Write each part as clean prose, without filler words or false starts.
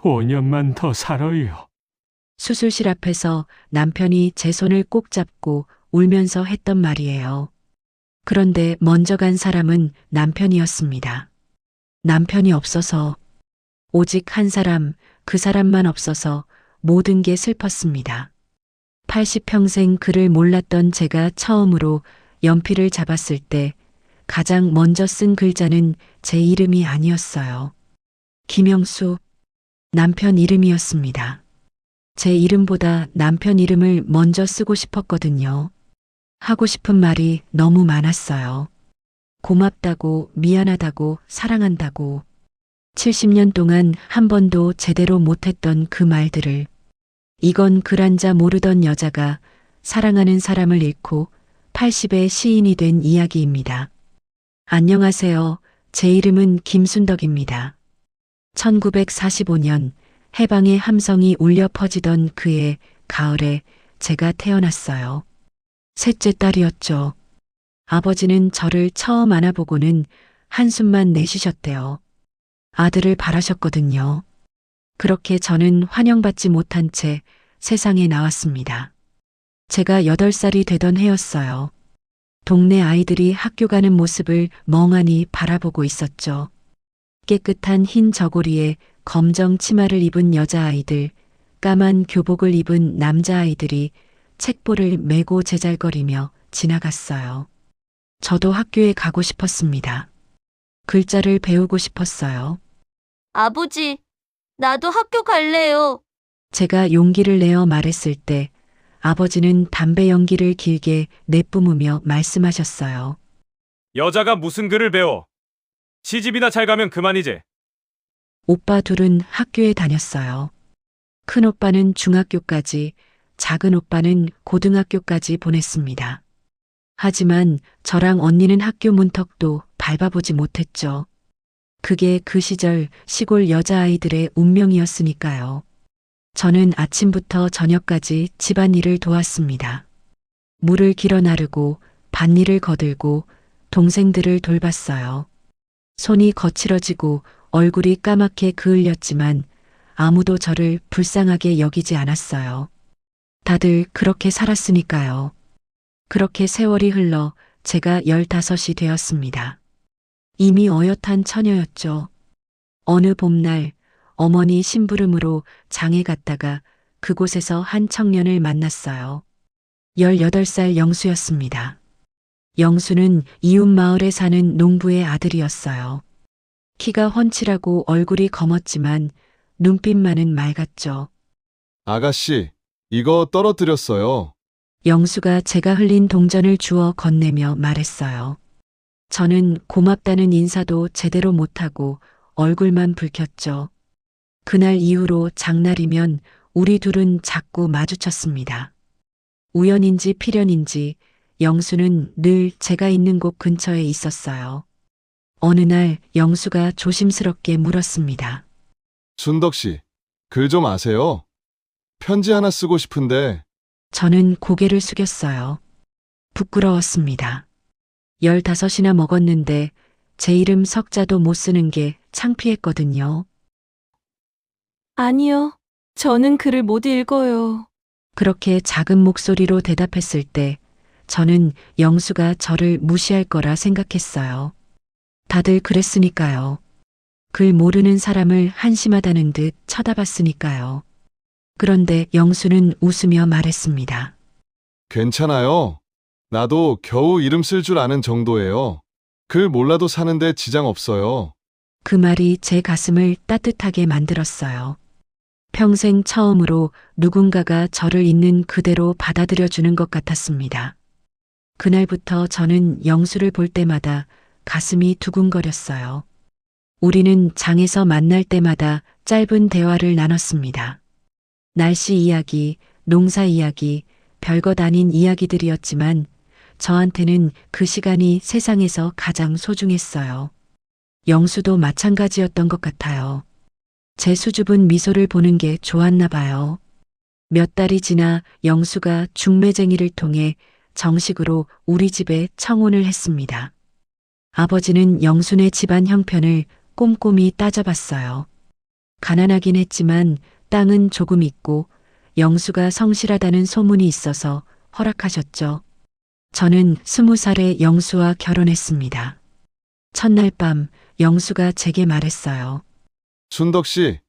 5년만 더 살아요. 수술실 앞에서 남편이 제 손을 꼭 잡고 울면서 했던 말이에요. 그런데 먼저 간 사람은 남편이었습니다. 남편이 없어서, 오직 한 사람, 그 사람만 없어서 모든 게 슬펐습니다. 80평생 그를 몰랐던 제가 처음으로 연필을 잡았을 때 가장 먼저 쓴 글자는 제 이름이 아니었어요. 김영수, 남편 이름이었습니다. 제 이름보다 남편 이름을 먼저 쓰고 싶었거든요. 하고 싶은 말이 너무 많았어요. 고맙다고, 미안하다고, 사랑한다고. 70년 동안 한 번도 제대로 못했던 그 말들을, 이건 글 한자 모르던 여자가 사랑하는 사람을 잃고 80의 시인이 된 이야기입니다. 안녕하세요. 제 이름은 김순덕입니다. 1945년 해방의 함성이 울려 퍼지던 그해 가을에 제가 태어났어요. 셋째 딸이었죠. 아버지는 저를 처음 안아보고는 한숨만 내쉬셨대요. 아들을 바라셨거든요. 그렇게 저는 환영받지 못한 채 세상에 나왔습니다. 제가 8살이 되던 해였어요. 동네 아이들이 학교 가는 모습을 멍하니 바라보고 있었죠. 깨끗한 흰 저고리에 검정 치마를 입은 여자아이들, 까만 교복을 입은 남자아이들이 책볼을 메고 제잘거리며 지나갔어요. 저도 학교에 가고 싶었습니다. 글자를 배우고 싶었어요. 아버지, 나도 학교 갈래요. 제가 용기를 내어 말했을 때 아버지는 담배 연기를 길게 내뿜으며 말씀하셨어요. 여자가 무슨 글을 배워? 시집이나 잘 가면 그만이지. 오빠 둘은 학교에 다녔어요. 큰 오빠는 중학교까지, 작은 오빠는 고등학교까지 보냈습니다. 하지만 저랑 언니는 학교 문턱도 밟아보지 못했죠. 그게 그 시절 시골 여자아이들의 운명이었으니까요. 저는 아침부터 저녁까지 집안일을 도왔습니다. 물을 길어 나르고 밭일을 거들고 동생들을 돌봤어요. 손이 거칠어지고 얼굴이 까맣게 그을렸지만 아무도 저를 불쌍하게 여기지 않았어요. 다들 그렇게 살았으니까요. 그렇게 세월이 흘러 제가 15이 되었습니다. 이미 어엿한 처녀였죠. 어느 봄날 어머니 심부름으로 장에 갔다가 그곳에서 한 청년을 만났어요. 18살 영수였습니다. 영수는 이웃 마을에 사는 농부의 아들이었어요. 키가 훤칠하고 얼굴이 검었지만 눈빛만은 맑았죠. 아가씨, 이거 떨어뜨렸어요. 영수가 제가 흘린 동전을 주워 건네며 말했어요. 저는 고맙다는 인사도 제대로 못하고 얼굴만 붉혔죠. 그날 이후로 장날이면 우리 둘은 자꾸 마주쳤습니다. 우연인지 필연인지 영수는 늘 제가 있는 곳 근처에 있었어요. 어느 날 영수가 조심스럽게 물었습니다. 순덕씨, 글 좀 아세요? 편지 하나 쓰고 싶은데. 저는 고개를 숙였어요. 부끄러웠습니다. 15이나 먹었는데 제 이름 석자도 못 쓰는 게 창피했거든요. 아니요. 저는 글을 못 읽어요. 그렇게 작은 목소리로 대답했을 때 저는 영수가 저를 무시할 거라 생각했어요. 다들 그랬으니까요. 글 모르는 사람을 한심하다는 듯 쳐다봤으니까요. 그런데 영수는 웃으며 말했습니다. 괜찮아요. 나도 겨우 이름 쓸 줄 아는 정도예요. 글 몰라도 사는데 지장 없어요. 그 말이 제 가슴을 따뜻하게 만들었어요. 평생 처음으로 누군가가 저를 있는 그대로 받아들여주는 것 같았습니다. 그날부터 저는 영수를 볼 때마다 가슴이 두근거렸어요. 우리는 장에서 만날 때마다 짧은 대화를 나눴습니다. 날씨 이야기, 농사 이야기, 별것 아닌 이야기들이었지만 저한테는 그 시간이 세상에서 가장 소중했어요. 영수도 마찬가지였던 것 같아요. 제 수줍은 미소를 보는 게 좋았나 봐요. 몇 달이 지나 영수가 중매쟁이를 통해 정식으로 우리 집에 청혼을 했습니다. 아버지는 영수네 집안 형편을 꼼꼼히 따져봤어요. 가난하긴 했지만 땅은 조금 있고 영수가 성실하다는 소문이 있어서 허락하셨죠. 저는 20살에 영수와 결혼했습니다. 첫날 밤 영수가 제게 말했어요. 순덕 씨,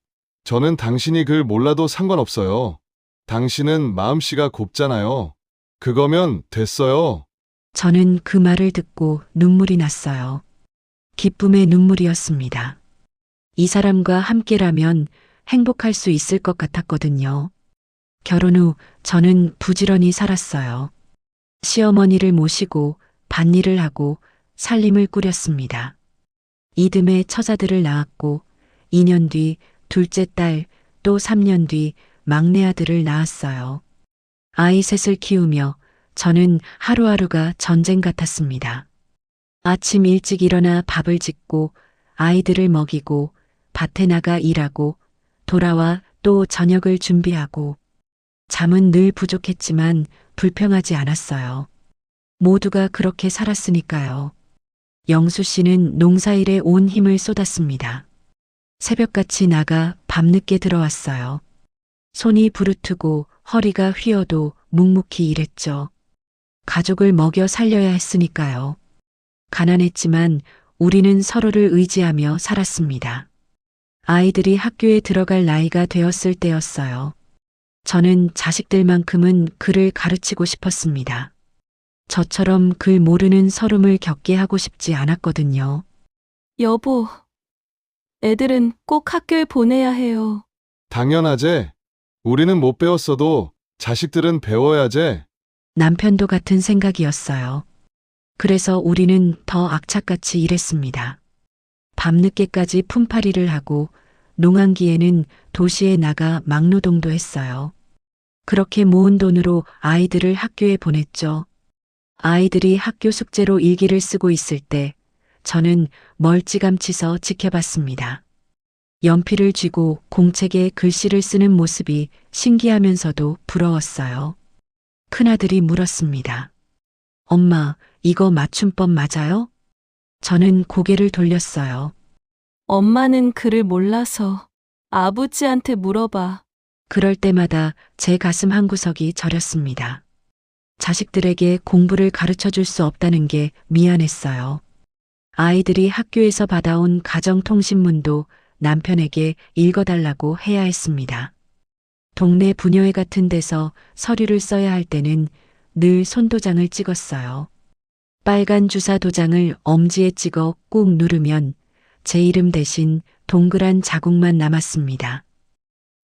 저는 당신이 글 몰라도 상관없어요. 당신은 마음씨가 곱잖아요. 그거면 됐어요. 저는 그 말을 듣고 눈물이 났어요. 기쁨의 눈물이었습니다. 이 사람과 함께라면 행복할 수 있을 것 같았거든요. 결혼 후 저는 부지런히 살았어요. 시어머니를 모시고 밭일을 하고 살림을 꾸렸습니다. 이듬해 처자들을 낳았고 2년 뒤 둘째 딸, 또 3년 뒤 막내 아들을 낳았어요. 아이 셋을 키우며 저는 하루하루가 전쟁 같았습니다. 아침 일찍 일어나 밥을 짓고 아이들을 먹이고 밭에 나가 일하고 돌아와 또 저녁을 준비하고 잠은 늘 부족했지만 불평하지 않았어요. 모두가 그렇게 살았으니까요. 영수 씨는 농사일에 온 힘을 쏟았습니다. 새벽같이 나가 밤늦게 들어왔어요. 손이 부르트고 허리가 휘어도 묵묵히 일했죠. 가족을 먹여 살려야 했으니까요. 가난했지만 우리는 서로를 의지하며 살았습니다. 아이들이 학교에 들어갈 나이가 되었을 때였어요. 저는 자식들만큼은 글을 가르치고 싶었습니다. 저처럼 글 모르는 서름을 겪게 하고 싶지 않았거든요. 여보, 애들은 꼭 학교에 보내야 해요. 당연하제. 우리는 못 배웠어도 자식들은 배워야제. 남편도 같은 생각이었어요. 그래서 우리는 더 악착같이 일했습니다. 밤늦게까지 품팔이를 하고 농한기에는 도시에 나가 막노동도 했어요. 그렇게 모은 돈으로 아이들을 학교에 보냈죠. 아이들이 학교 숙제로 일기를 쓰고 있을 때 저는 멀찌감치 서 지켜봤습니다. 연필을 쥐고 공책에 글씨를 쓰는 모습이 신기하면서도 부러웠어요. 큰아들이 물었습니다. 엄마, 이거 맞춤법 맞아요? 저는 고개를 돌렸어요. 엄마는 글을 몰라서 아버지한테 물어봐. 그럴 때마다 제 가슴 한구석이 저렸습니다. 자식들에게 공부를 가르쳐 줄 수 없다는 게 미안했어요. 아이들이 학교에서 받아온 가정통신문도 남편에게 읽어달라고 해야 했습니다. 동네 부녀회 같은 데서 서류를 써야 할 때는 늘 손도장을 찍었어요. 빨간 주사 도장을 엄지에 찍어 꾹 누르면 제 이름 대신 동그란 자국만 남았습니다.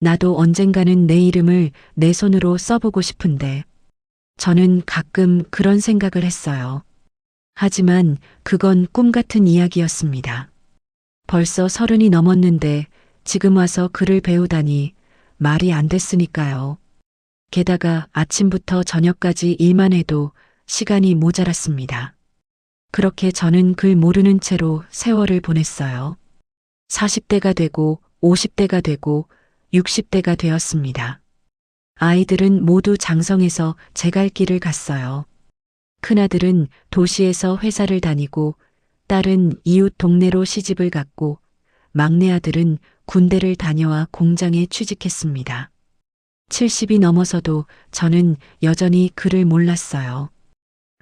나도 언젠가는 내 이름을 내 손으로 써보고 싶은데 저는 가끔 그런 생각을 했어요. 하지만 그건 꿈 같은 이야기였습니다. 벌써 30이 넘었는데 지금 와서 글을 배우다니 말이 안 됐으니까요. 게다가 아침부터 저녁까지 일만 해도 시간이 모자랐습니다. 그렇게 저는 글 모르는 채로 세월을 보냈어요. 40대가 되고 50대가 되고 60대가 되었습니다. 아이들은 모두 장성해서 제 갈 길을 갔어요. 큰아들은 도시에서 회사를 다니고 딸은 이웃 동네로 시집을 갔고 막내 아들은 군대를 다녀와 공장에 취직했습니다. 70이 넘어서도 저는 여전히 글을 몰랐어요.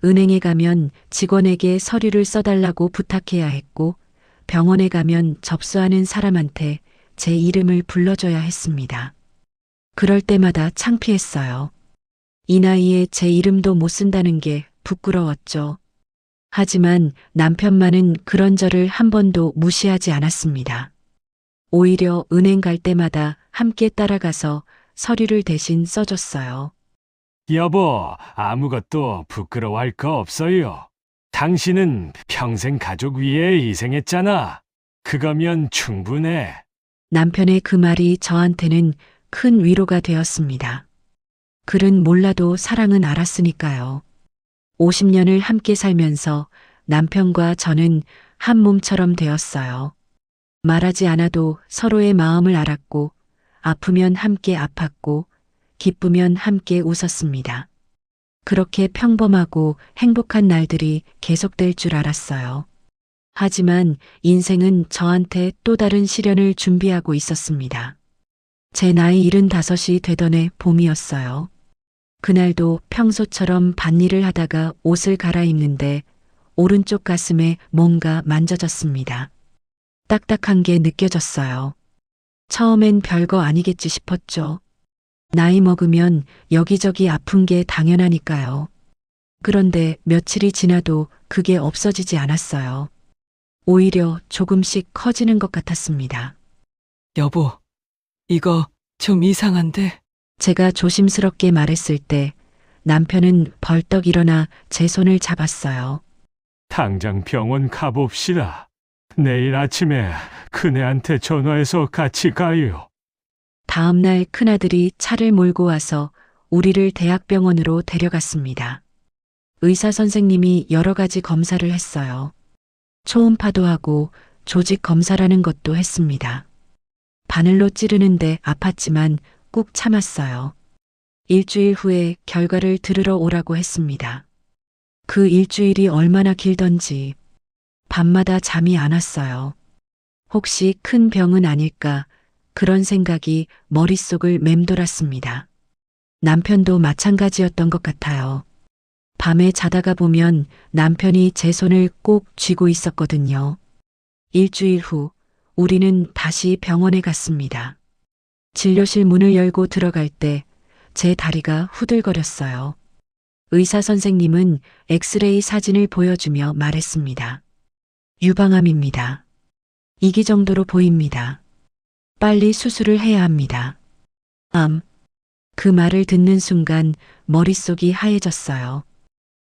은행에 가면 직원에게 서류를 써달라고 부탁해야 했고 병원에 가면 접수하는 사람한테 제 이름을 불러줘야 했습니다. 그럴 때마다 창피했어요. 이 나이에 제 이름도 못 쓴다는 게 부끄러웠죠. 하지만 남편만은 그런 저를 한 번도 무시하지 않았습니다. 오히려 은행 갈 때마다 함께 따라가서 서류를 대신 써줬어요. 여보, 아무것도 부끄러워할 거 없어요. 당신은 평생 가족 위해 희생했잖아. 그거면 충분해. 남편의 그 말이 저한테는 큰 위로가 되었습니다. 글은 몰라도 사랑은 알았으니까요. 50년을 함께 살면서 남편과 저는 한 몸처럼 되었어요. 말하지 않아도 서로의 마음을 알았고 아프면 함께 아팠고 기쁘면 함께 웃었습니다. 그렇게 평범하고 행복한 날들이 계속될 줄 알았어요. 하지만 인생은 저한테 또 다른 시련을 준비하고 있었습니다. 제 나이 75이 되던 해 봄이었어요. 그날도 평소처럼 밭일을 하다가 옷을 갈아입는데 오른쪽 가슴에 뭔가 만져졌습니다. 딱딱한 게 느껴졌어요. 처음엔 별거 아니겠지 싶었죠. 나이 먹으면 여기저기 아픈 게 당연하니까요. 그런데 며칠이 지나도 그게 없어지지 않았어요. 오히려 조금씩 커지는 것 같았습니다. 여보, 이거 좀 이상한데? 제가 조심스럽게 말했을 때 남편은 벌떡 일어나 제 손을 잡았어요. 당장 병원 가봅시다. 내일 아침에 큰애한테 전화해서 같이 가요. 다음 날 큰아들이 차를 몰고 와서 우리를 대학병원으로 데려갔습니다. 의사 선생님이 여러 가지 검사를 했어요. 초음파도 하고 조직 검사라는 것도 했습니다. 바늘로 찌르는데 아팠지만 꾹 참았어요. 일주일 후에 결과를 들으러 오라고 했습니다. 그 일주일이 얼마나 길던지 밤마다 잠이 안 왔어요. 혹시 큰 병은 아닐까 그런 생각이 머릿속을 맴돌았습니다. 남편도 마찬가지였던 것 같아요. 밤에 자다가 보면 남편이 제 손을 꼭 쥐고 있었거든요. 일주일 후 우리는 다시 병원에 갔습니다. 진료실 문을 열고 들어갈 때 제 다리가 후들거렸어요. 의사 선생님은 엑스레이 사진을 보여주며 말했습니다. 유방암입니다. 이기 정도로 보입니다. 빨리 수술을 해야 합니다. 암. 그 말을 듣는 순간 머릿속이 하얘졌어요.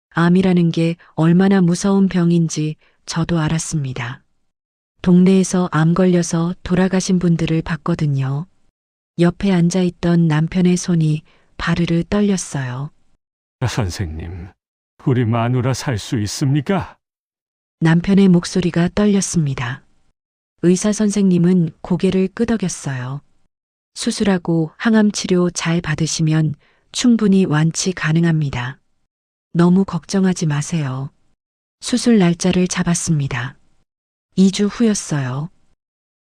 암이라는 게 얼마나 무서운 병인지 저도 알았습니다. 동네에서 암 걸려서 돌아가신 분들을 봤거든요. 옆에 앉아있던 남편의 손이 바르르 떨렸어요. 선생님, 우리 마누라 살 수 있습니까? 남편의 목소리가 떨렸습니다. 의사 선생님은 고개를 끄덕였어요. 수술하고 항암 치료 잘 받으시면 충분히 완치 가능합니다. 너무 걱정하지 마세요. 수술 날짜를 잡았습니다. 2주 후였어요.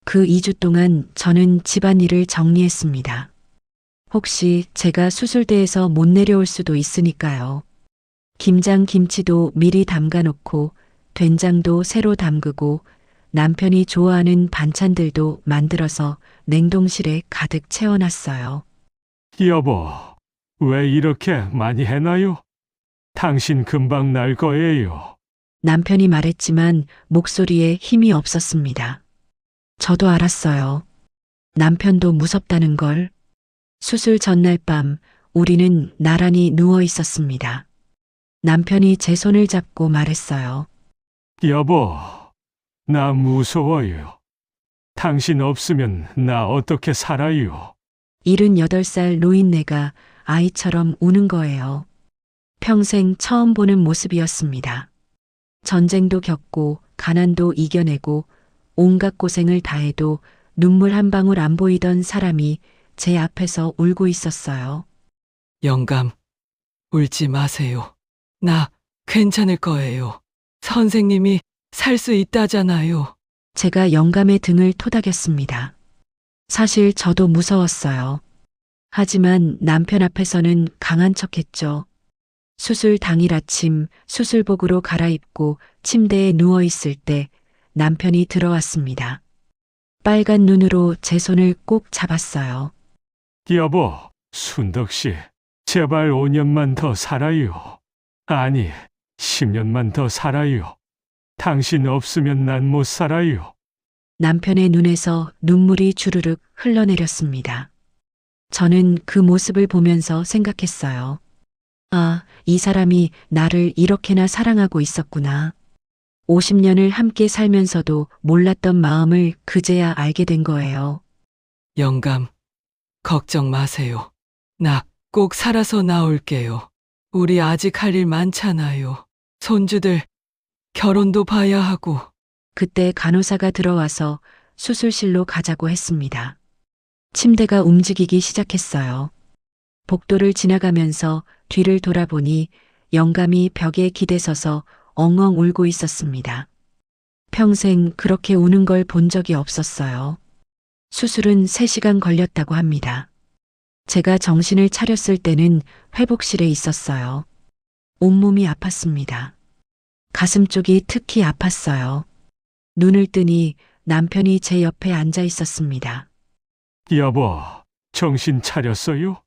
그 2주 동안 저는 집안일을 정리했습니다. 혹시 제가 수술대에서 못 내려올 수도 있으니까요. 김장 김치도 미리 담가놓고 된장도 새로 담그고 남편이 좋아하는 반찬들도 만들어서 냉동실에 가득 채워놨어요. 여보, 왜 이렇게 많이 해놔요? 당신 금방 날 거예요. 남편이 말했지만 목소리에 힘이 없었습니다. 저도 알았어요. 남편도 무섭다는 걸. 수술 전날 밤 우리는 나란히 누워 있었습니다. 남편이 제 손을 잡고 말했어요. 여보, 나 무서워요. 당신 없으면 나 어떻게 살아요? 78살 노인네가 아이처럼 우는 거예요. 평생 처음 보는 모습이었습니다. 전쟁도 겪고 가난도 이겨내고 온갖 고생을 다해도 눈물 한 방울 안 보이던 사람이 제 앞에서 울고 있었어요. 영감, 울지 마세요. 나 괜찮을 거예요. 선생님이 살 수 있다잖아요. 제가 영감의 등을 토닥였습니다. 사실 저도 무서웠어요. 하지만 남편 앞에서는 강한 척했죠. 수술 당일 아침 수술복으로 갈아입고 침대에 누워 있을 때 남편이 들어왔습니다. 빨간 눈으로 제 손을 꼭 잡았어요. 여보, 순덕 씨, 제발 5년만 더 살아요. 아니, 10년만 더 살아요. 당신 없으면 난 못 살아요. 남편의 눈에서 눈물이 주르륵 흘러내렸습니다. 저는 그 모습을 보면서 생각했어요. 아, 이 사람이 나를 이렇게나 사랑하고 있었구나. 50년을 함께 살면서도 몰랐던 마음을 그제야 알게 된 거예요. 영감, 걱정 마세요. 나 꼭 살아서 나올게요. 우리 아직 할 일 많잖아요. 손주들 결혼도 봐야 하고. 그때 간호사가 들어와서 수술실로 가자고 했습니다. 침대가 움직이기 시작했어요. 복도를 지나가면서 뒤를 돌아보니 영감이 벽에 기대서서 엉엉 울고 있었습니다. 평생 그렇게 우는 걸 본 적이 없었어요. 수술은 3시간 걸렸다고 합니다. 제가 정신을 차렸을 때는 회복실에 있었어요. 온몸이 아팠습니다. 가슴 쪽이 특히 아팠어요. 눈을 뜨니 남편이 제 옆에 앉아 있었습니다. 여보, 정신 차렸어요?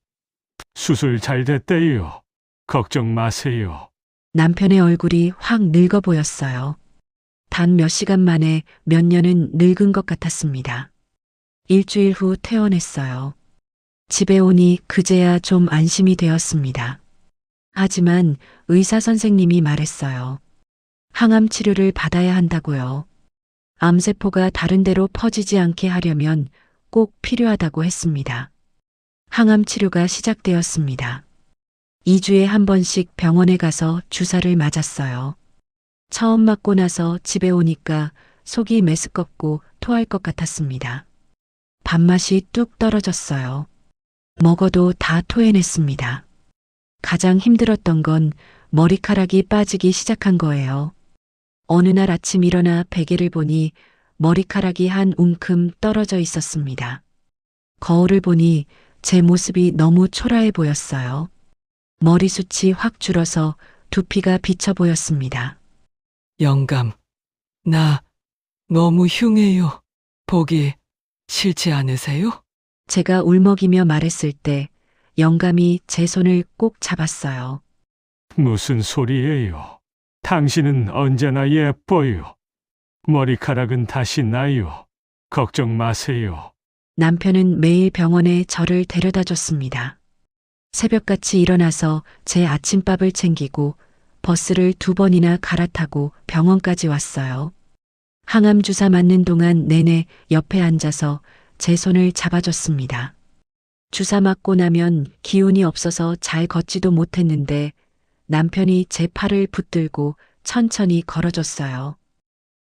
수술 잘 됐대요. 걱정 마세요. 남편의 얼굴이 확 늙어 보였어요. 단 몇 시간 만에 몇 년은 늙은 것 같았습니다. 일주일 후 퇴원했어요. 집에 오니 그제야 좀 안심이 되었습니다. 하지만 의사 선생님이 말했어요. 항암 치료를 받아야 한다고요. 암세포가 다른 데로 퍼지지 않게 하려면 꼭 필요하다고 했습니다. 항암 치료가 시작되었습니다. 2주에 한 번씩 병원에 가서 주사를 맞았어요. 처음 맞고 나서 집에 오니까 속이 메스껍고 토할 것 같았습니다. 밥맛이 뚝 떨어졌어요. 먹어도 다 토해냈습니다. 가장 힘들었던 건 머리카락이 빠지기 시작한 거예요. 어느 날 아침 일어나 베개를 보니 머리카락이 한 움큼 떨어져 있었습니다. 거울을 보니 제 모습이 너무 초라해 보였어요. 머리숱이 확 줄어서 두피가 비쳐 보였습니다. 영감, 나 너무 흉해요. 보기 싫지 않으세요? 제가 울먹이며 말했을 때 영감이 제 손을 꼭 잡았어요. 무슨 소리예요? 당신은 언제나 예뻐요. 머리카락은 다시 나요. 걱정 마세요. 남편은 매일 병원에 저를 데려다 줬습니다. 새벽같이 일어나서 제 아침밥을 챙기고 버스를 2번이나 갈아타고 병원까지 왔어요. 항암 주사 맞는 동안 내내 옆에 앉아서 제 손을 잡아줬습니다. 주사 맞고 나면 기운이 없어서 잘 걷지도 못했는데 남편이 제 팔을 붙들고 천천히 걸어줬어요.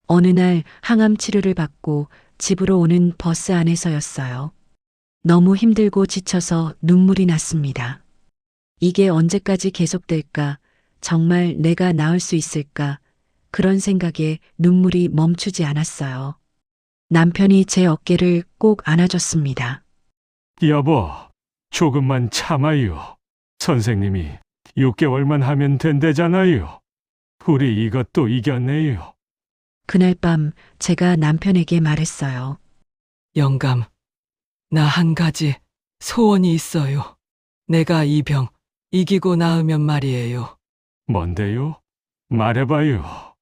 어느 날 항암 치료를 받고 집으로 오는 버스 안에서였어요. 너무 힘들고 지쳐서 눈물이 났습니다. 이게 언제까지 계속될까? 정말 내가 나을 수 있을까? 그런 생각에 눈물이 멈추지 않았어요. 남편이 제 어깨를 꼭 안아줬습니다. 여보, 조금만 참아요. 선생님이 6개월만 하면 된대잖아요. 우리 이것도 이겨내요. 그날 밤 제가 남편에게 말했어요. 영감, 나 한 가지 소원이 있어요. 내가 이 병 이기고 나으면 말이에요. 뭔데요? 말해봐요.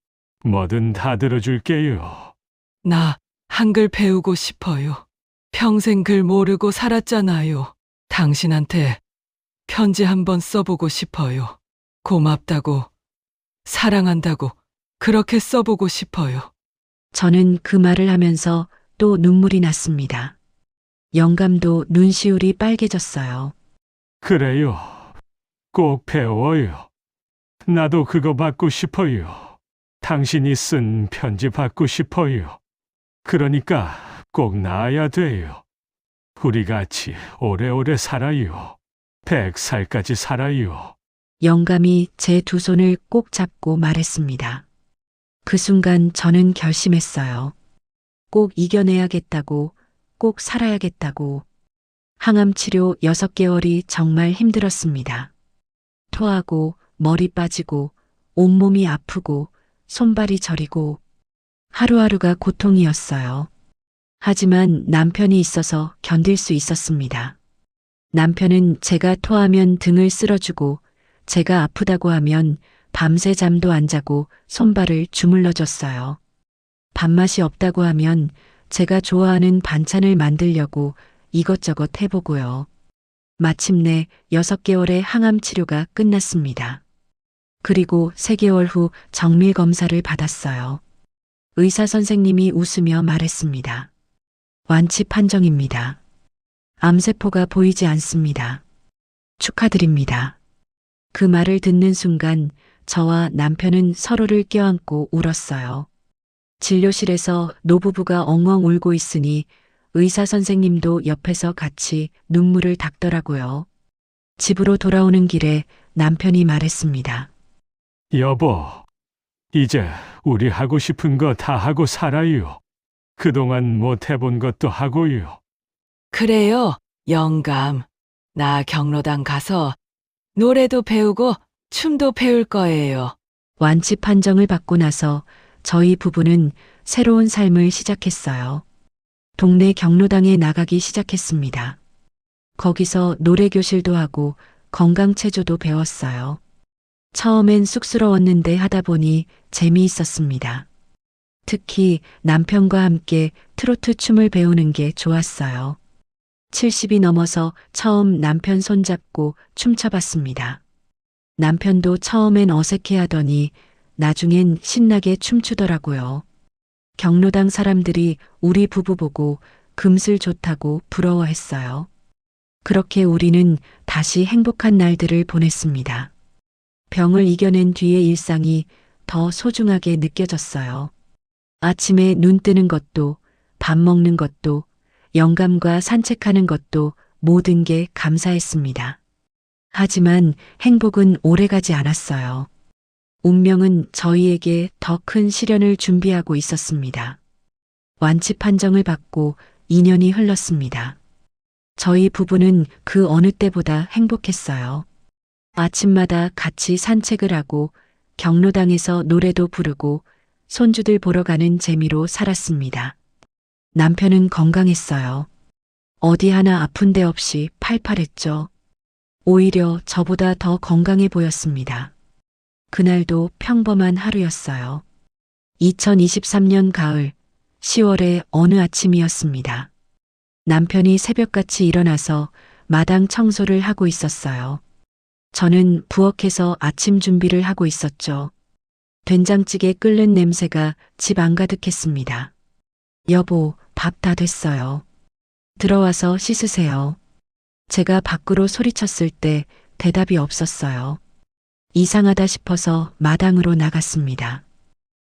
뭐든 다 들어줄게요. 나 한글 배우고 싶어요. 평생 글 모르고 살았잖아요. 당신한테 편지 한번 써보고 싶어요. 고맙다고, 사랑한다고 그렇게 써보고 싶어요. 저는 그 말을 하면서 또 눈물이 났습니다. 영감도 눈시울이 빨개졌어요. 그래요. 꼭 배워요. 나도 그거 받고 싶어요. 당신이 쓴 편지 받고 싶어요. 그러니까 꼭 나아야 돼요. 우리 같이 오래오래 살아요. 100살까지 살아요. 영감이 제 2 손을 꼭 잡고 말했습니다. 그 순간 저는 결심했어요. 꼭 이겨내야겠다고, 꼭 살아야겠다고. 항암 치료 6개월이 정말 힘들었습니다. 토하고, 머리 빠지고, 온몸이 아프고, 손발이 저리고, 하루하루가 고통이었어요. 하지만 남편이 있어서 견딜 수 있었습니다. 남편은 제가 토하면 등을 쓸어주고, 제가 아프다고 하면 밤새 잠도 안 자고 손발을 주물러 줬어요. 밥맛이 없다고 하면 제가 좋아하는 반찬을 만들려고 이것저것 해보고요. 마침내 6개월의 항암 치료가 끝났습니다. 그리고 3개월 후 정밀 검사를 받았어요. 의사 선생님이 웃으며 말했습니다. 완치 판정입니다. 암세포가 보이지 않습니다. 축하드립니다. 그 말을 듣는 순간 저와 남편은 서로를 껴안고 울었어요. 진료실에서 노부부가 엉엉 울고 있으니 의사 선생님도 옆에서 같이 눈물을 닦더라고요. 집으로 돌아오는 길에 남편이 말했습니다. 여보, 이제 우리 하고 싶은 거 다 하고 살아요. 그동안 못 해본 것도 하고요. 그래요, 영감. 나 경로당 가서 노래도 배우고 춤도 배울 거예요. 완치 판정을 받고 나서 저희 부부는 새로운 삶을 시작했어요. 동네 경로당에 나가기 시작했습니다. 거기서 노래교실도 하고 건강체조도 배웠어요. 처음엔 쑥스러웠는데 하다 보니 재미있었습니다. 특히 남편과 함께 트로트 춤을 배우는 게 좋았어요. 70이 넘어서 처음 남편 손잡고 춤춰봤습니다. 남편도 처음엔 어색해하더니 나중엔 신나게 춤추더라고요. 경로당 사람들이 우리 부부 보고 금슬 좋다고 부러워했어요. 그렇게 우리는 다시 행복한 날들을 보냈습니다. 병을 이겨낸 뒤의 일상이 더 소중하게 느껴졌어요. 아침에 눈 뜨는 것도, 밥 먹는 것도, 영감과 산책하는 것도 모든 게 감사했습니다. 하지만 행복은 오래가지 않았어요. 운명은 저희에게 더 큰 시련을 준비하고 있었습니다. 완치 판정을 받고 2년이 흘렀습니다. 저희 부부는 그 어느 때보다 행복했어요. 아침마다 같이 산책을 하고 경로당에서 노래도 부르고 손주들 보러 가는 재미로 살았습니다. 남편은 건강했어요. 어디 하나 아픈 데 없이 팔팔했죠. 오히려 저보다 더 건강해 보였습니다. 그날도 평범한 하루였어요. 2023년 가을 10월의 어느 아침이었습니다. 남편이 새벽같이 일어나서 마당 청소를 하고 있었어요. 저는 부엌에서 아침 준비를 하고 있었죠. 된장찌개 끓는 냄새가 집 안 가득했습니다. 여보, 밥 다 됐어요. 들어와서 씻으세요. 제가 밖으로 소리쳤을 때 대답이 없었어요. 이상하다 싶어서 마당으로 나갔습니다.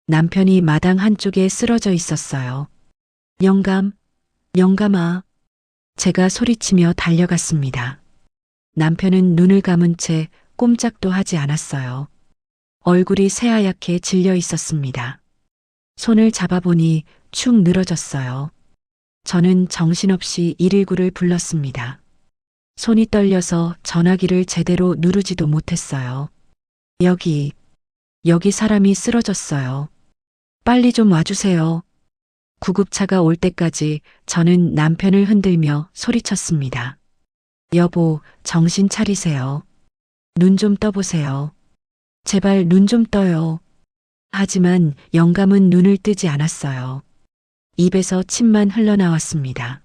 남편이 마당 한쪽에 쓰러져 있었어요. 영감, 영감아. 제가 소리치며 달려갔습니다. 남편은 눈을 감은 채 꼼짝도 하지 않았어요. 얼굴이 새하얗게 질려 있었습니다. 손을 잡아보니 축 늘어졌어요. 저는 정신없이 119를 불렀습니다. 손이 떨려서 전화기를 제대로 누르지도 못했어요. 여기 사람이 쓰러졌어요. 빨리 좀 와주세요. 구급차가 올 때까지 저는 남편을 흔들며 소리쳤습니다. 여보, 정신 차리세요. 눈 좀 떠보세요. 제발 눈 좀 떠요. 하지만 영감은 눈을 뜨지 않았어요. 입에서 침만 흘러나왔습니다.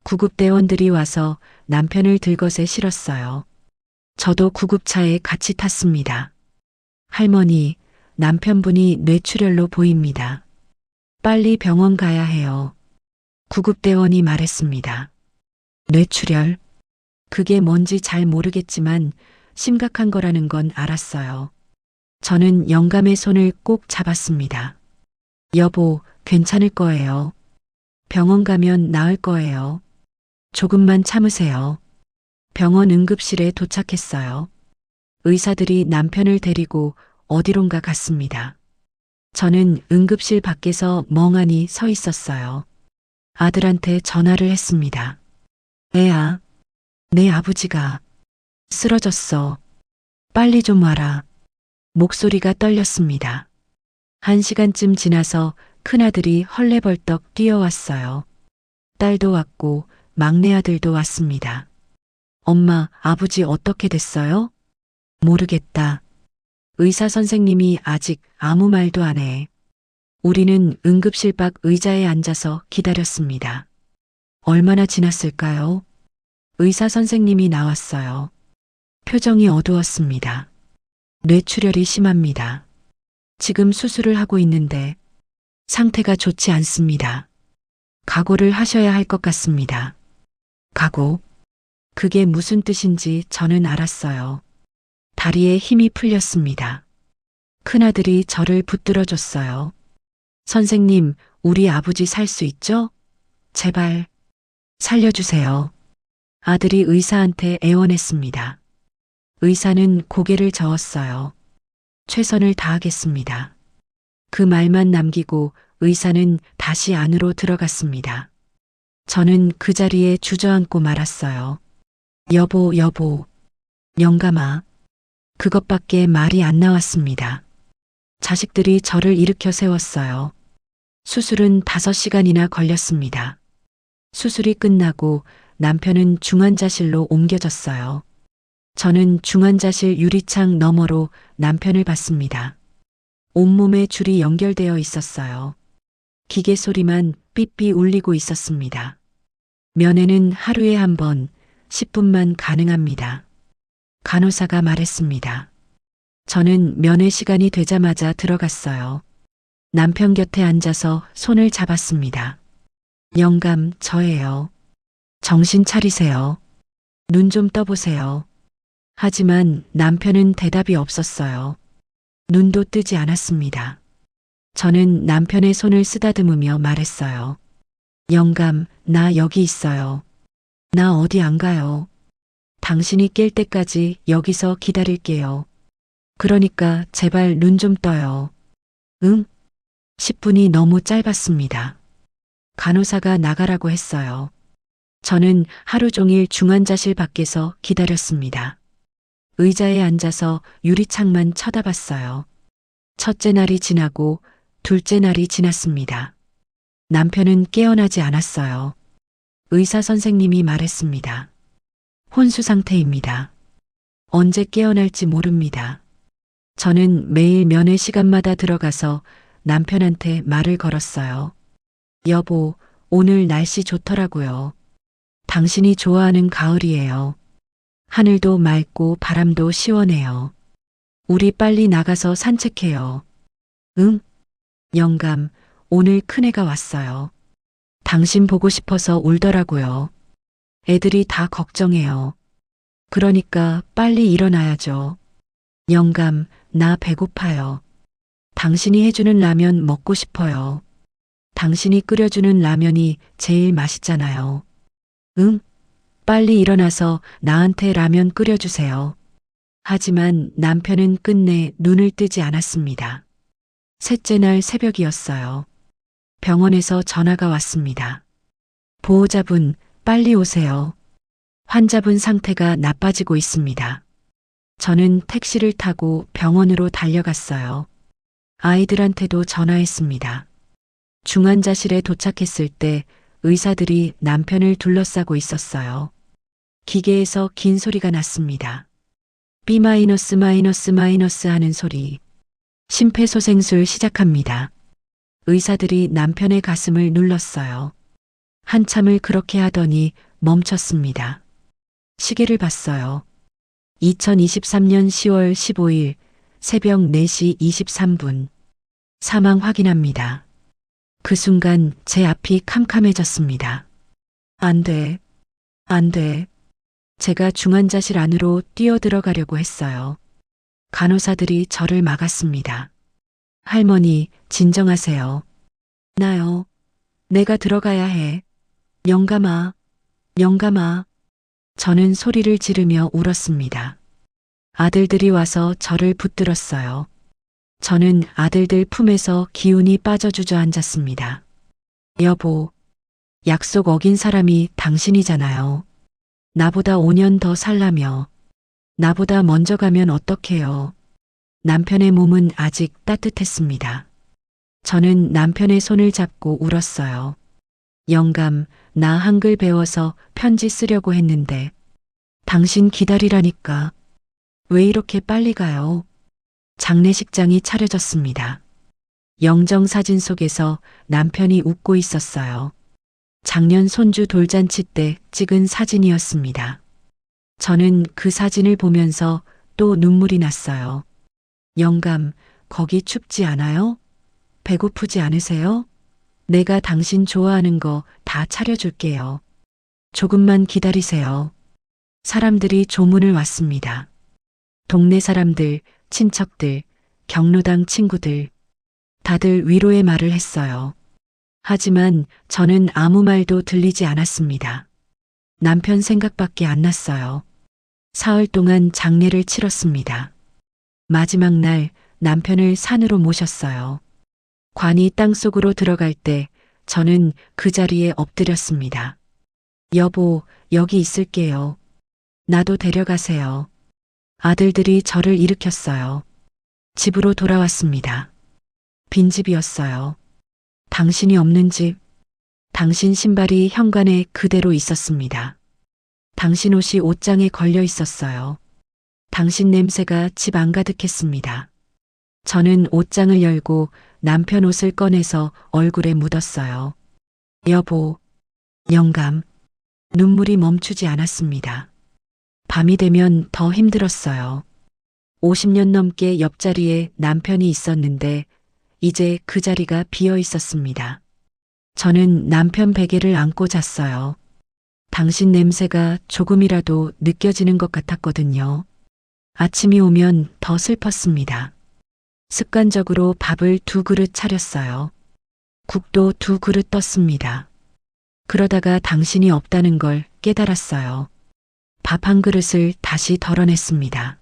구급대원들이 와서 남편을 들것에 실었어요. 저도 구급차에 같이 탔습니다. 할머니, 남편분이 뇌출혈로 보입니다. 빨리 병원 가야 해요. 구급대원이 말했습니다. 뇌출혈? 그게 뭔지 잘 모르겠지만 심각한 거라는 건 알았어요. 저는 영감의 손을 꼭 잡았습니다. 여보, 괜찮을 거예요. 병원 가면 나을 거예요. 조금만 참으세요. 병원 응급실에 도착했어요. 의사들이 남편을 데리고 어디론가 갔습니다. 저는 응급실 밖에서 멍하니 서 있었어요. 아들한테 전화를 했습니다. 애야, 내 아버지가 쓰러졌어. 빨리 좀 와라. 목소리가 떨렸습니다. 1시간쯤 지나서 큰아들이 헐레벌떡 뛰어왔어요. 딸도 왔고 막내 아들도 왔습니다. 엄마, 아버지 어떻게 됐어요? 모르겠다. 의사 선생님이 아직 아무 말도 안 해. 우리는 응급실 밖 의자에 앉아서 기다렸습니다. 얼마나 지났을까요? 의사 선생님이 나왔어요. 표정이 어두웠습니다. 뇌출혈이 심합니다. 지금 수술을 하고 있는데 상태가 좋지 않습니다. 각오를 하셔야 할 것 같습니다. 각오? 그게 무슨 뜻인지 저는 알았어요. 다리에 힘이 풀렸습니다. 큰아들이 저를 붙들어 줬어요. 선생님, 우리 아버지 살 수 있죠? 제발 살려주세요. 아들이 의사한테 애원했습니다. 의사는 고개를 저었어요. 최선을 다하겠습니다. 그 말만 남기고 의사는 다시 안으로 들어갔습니다. 저는 그 자리에 주저앉고 말았어요. 여보, 여보, 영감아. 그것밖에 말이 안 나왔습니다. 자식들이 저를 일으켜 세웠어요. 수술은 5시간이나 걸렸습니다. 수술이 끝나고 남편은 중환자실로 옮겨졌어요. 저는 중환자실 유리창 너머로 남편을 봤습니다. 온몸에 줄이 연결되어 있었어요. 기계 소리만 삐삐 울리고 있었습니다. 면회는 하루에 한 번, 10분만 가능합니다. 간호사가 말했습니다. 저는 면회 시간이 되자마자 들어갔어요. 남편 곁에 앉아서 손을 잡았습니다. 영감, 저예요. 정신 차리세요. 눈 좀 떠보세요. 하지만 남편은 대답이 없었어요. 눈도 뜨지 않았습니다. 저는 남편의 손을 쓰다듬으며 말했어요. 영감, 나 여기 있어요. 나 어디 안 가요. 당신이 깰 때까지 여기서 기다릴게요. 그러니까 제발 눈 좀 떠요. 응? 10분이 너무 짧았습니다. 간호사가 나가라고 했어요. 저는 하루 종일 중환자실 밖에서 기다렸습니다. 의자에 앉아서 유리창만 쳐다봤어요. 첫째 날이 지나고 둘째 날이 지났습니다. 남편은 깨어나지 않았어요. 의사 선생님이 말했습니다. 혼수 상태입니다. 언제 깨어날지 모릅니다. 저는 매일 면회 시간마다 들어가서 남편한테 말을 걸었어요. 여보, 오늘 날씨 좋더라고요. 당신이 좋아하는 가을이에요. 하늘도 맑고 바람도 시원해요. 우리 빨리 나가서 산책해요. 응? 영감, 오늘 큰애가 왔어요. 당신 보고 싶어서 울더라고요. 애들이 다 걱정해요. 그러니까 빨리 일어나야죠. 영감, 나 배고파요. 당신이 해주는 라면 먹고 싶어요. 당신이 끓여주는 라면이 제일 맛있잖아요. 응? 빨리 일어나서 나한테 라면 끓여주세요. 하지만 남편은 끝내 눈을 뜨지 않았습니다. 셋째 날 새벽이었어요. 병원에서 전화가 왔습니다. 보호자분, 빨리 오세요. 환자분 상태가 나빠지고 있습니다. 저는 택시를 타고 병원으로 달려갔어요. 아이들한테도 전화했습니다. 중환자실에 도착했을 때 의사들이 남편을 둘러싸고 있었어요. 기계에서 긴 소리가 났습니다. B- 하는 소리. 심폐소생술 시작합니다. 의사들이 남편의 가슴을 눌렀어요. 한참을 그렇게 하더니 멈췄습니다. 시계를 봤어요. 2023년 10월 15일 새벽 4시 23분. 사망 확인합니다. 그 순간 제 앞이 캄캄해졌습니다. 안 돼. 안 돼. 제가 중환자실 안으로 뛰어들어가려고 했어요. 간호사들이 저를 막았습니다. 할머니, 진정하세요. 나요. 내가 들어가야 해. 영감아, 영감아. 저는 소리를 지르며 울었습니다. 아들들이 와서 저를 붙들었어요. 저는 아들들 품에서 기운이 빠져 주저앉았습니다. 여보, 약속 어긴 사람이 당신이잖아요. 나보다 5년 더 살라며. 나보다 먼저 가면 어떡해요. 남편의 몸은 아직 따뜻했습니다. 저는 남편의 손을 잡고 울었어요. 영감, 나 한글 배워서 편지 쓰려고 했는데 당신 기다리라니까. 왜 이렇게 빨리 가요? 장례식장이 차려졌습니다. 영정 사진 속에서 남편이 웃고 있었어요. 작년 손주 돌잔치 때 찍은 사진이었습니다. 저는 그 사진을 보면서 또 눈물이 났어요. 영감, 거기 춥지 않아요? 배고프지 않으세요? 내가 당신 좋아하는 거 다 차려줄게요. 조금만 기다리세요. 사람들이 조문을 왔습니다. 동네 사람들, 친척들, 경로당 친구들, 다들 위로의 말을 했어요. 하지만 저는 아무 말도 들리지 않았습니다. 남편 생각밖에 안 났어요. 사흘 동안 장례를 치렀습니다. 마지막 날 남편을 산으로 모셨어요. 관이 땅속으로 들어갈 때 저는 그 자리에 엎드렸습니다. 여보, 여기 있을게요. 나도 데려가세요. 아들들이 저를 일으켰어요. 집으로 돌아왔습니다. 빈집이었어요. 당신이 없는 집. 당신 신발이 현관에 그대로 있었습니다. 당신 옷이 옷장에 걸려 있었어요. 당신 냄새가 집 안가득했습니다. 저는 옷장을 열고 남편 옷을 꺼내서 얼굴에 묻었어요. 여보, 영감. 눈물이 멈추지 않았습니다. 밤이 되면 더 힘들었어요. 50년 넘게 옆자리에 남편이 있었는데 이제 그 자리가 비어 있었습니다. 저는 남편 베개를 안고 잤어요. 당신 냄새가 조금이라도 느껴지는 것 같았거든요. 아침이 오면 더 슬펐습니다. 습관적으로 밥을 2그릇 차렸어요. 국도 2그릇 떴습니다. 그러다가 당신이 없다는 걸 깨달았어요. 밥 한 그릇을 다시 덜어냈습니다.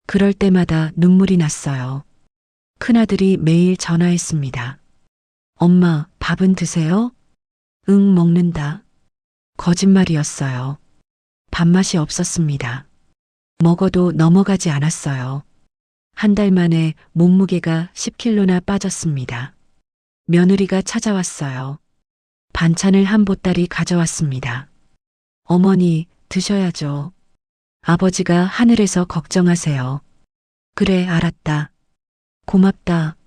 그럴 때마다 눈물이 났어요. 큰아들이 매일 전화했습니다. 엄마, 밥은 드세요? 응, 먹는다. 거짓말이었어요. 밥맛이 없었습니다. 먹어도 넘어가지 않았어요. 한 달 만에 몸무게가 10kg나 빠졌습니다. 며느리가 찾아왔어요. 반찬을 한 보따리 가져왔습니다. 어머니, 드셔야죠. 아버지가 하늘에서 걱정하세요. 그래, 알았다. 고맙다.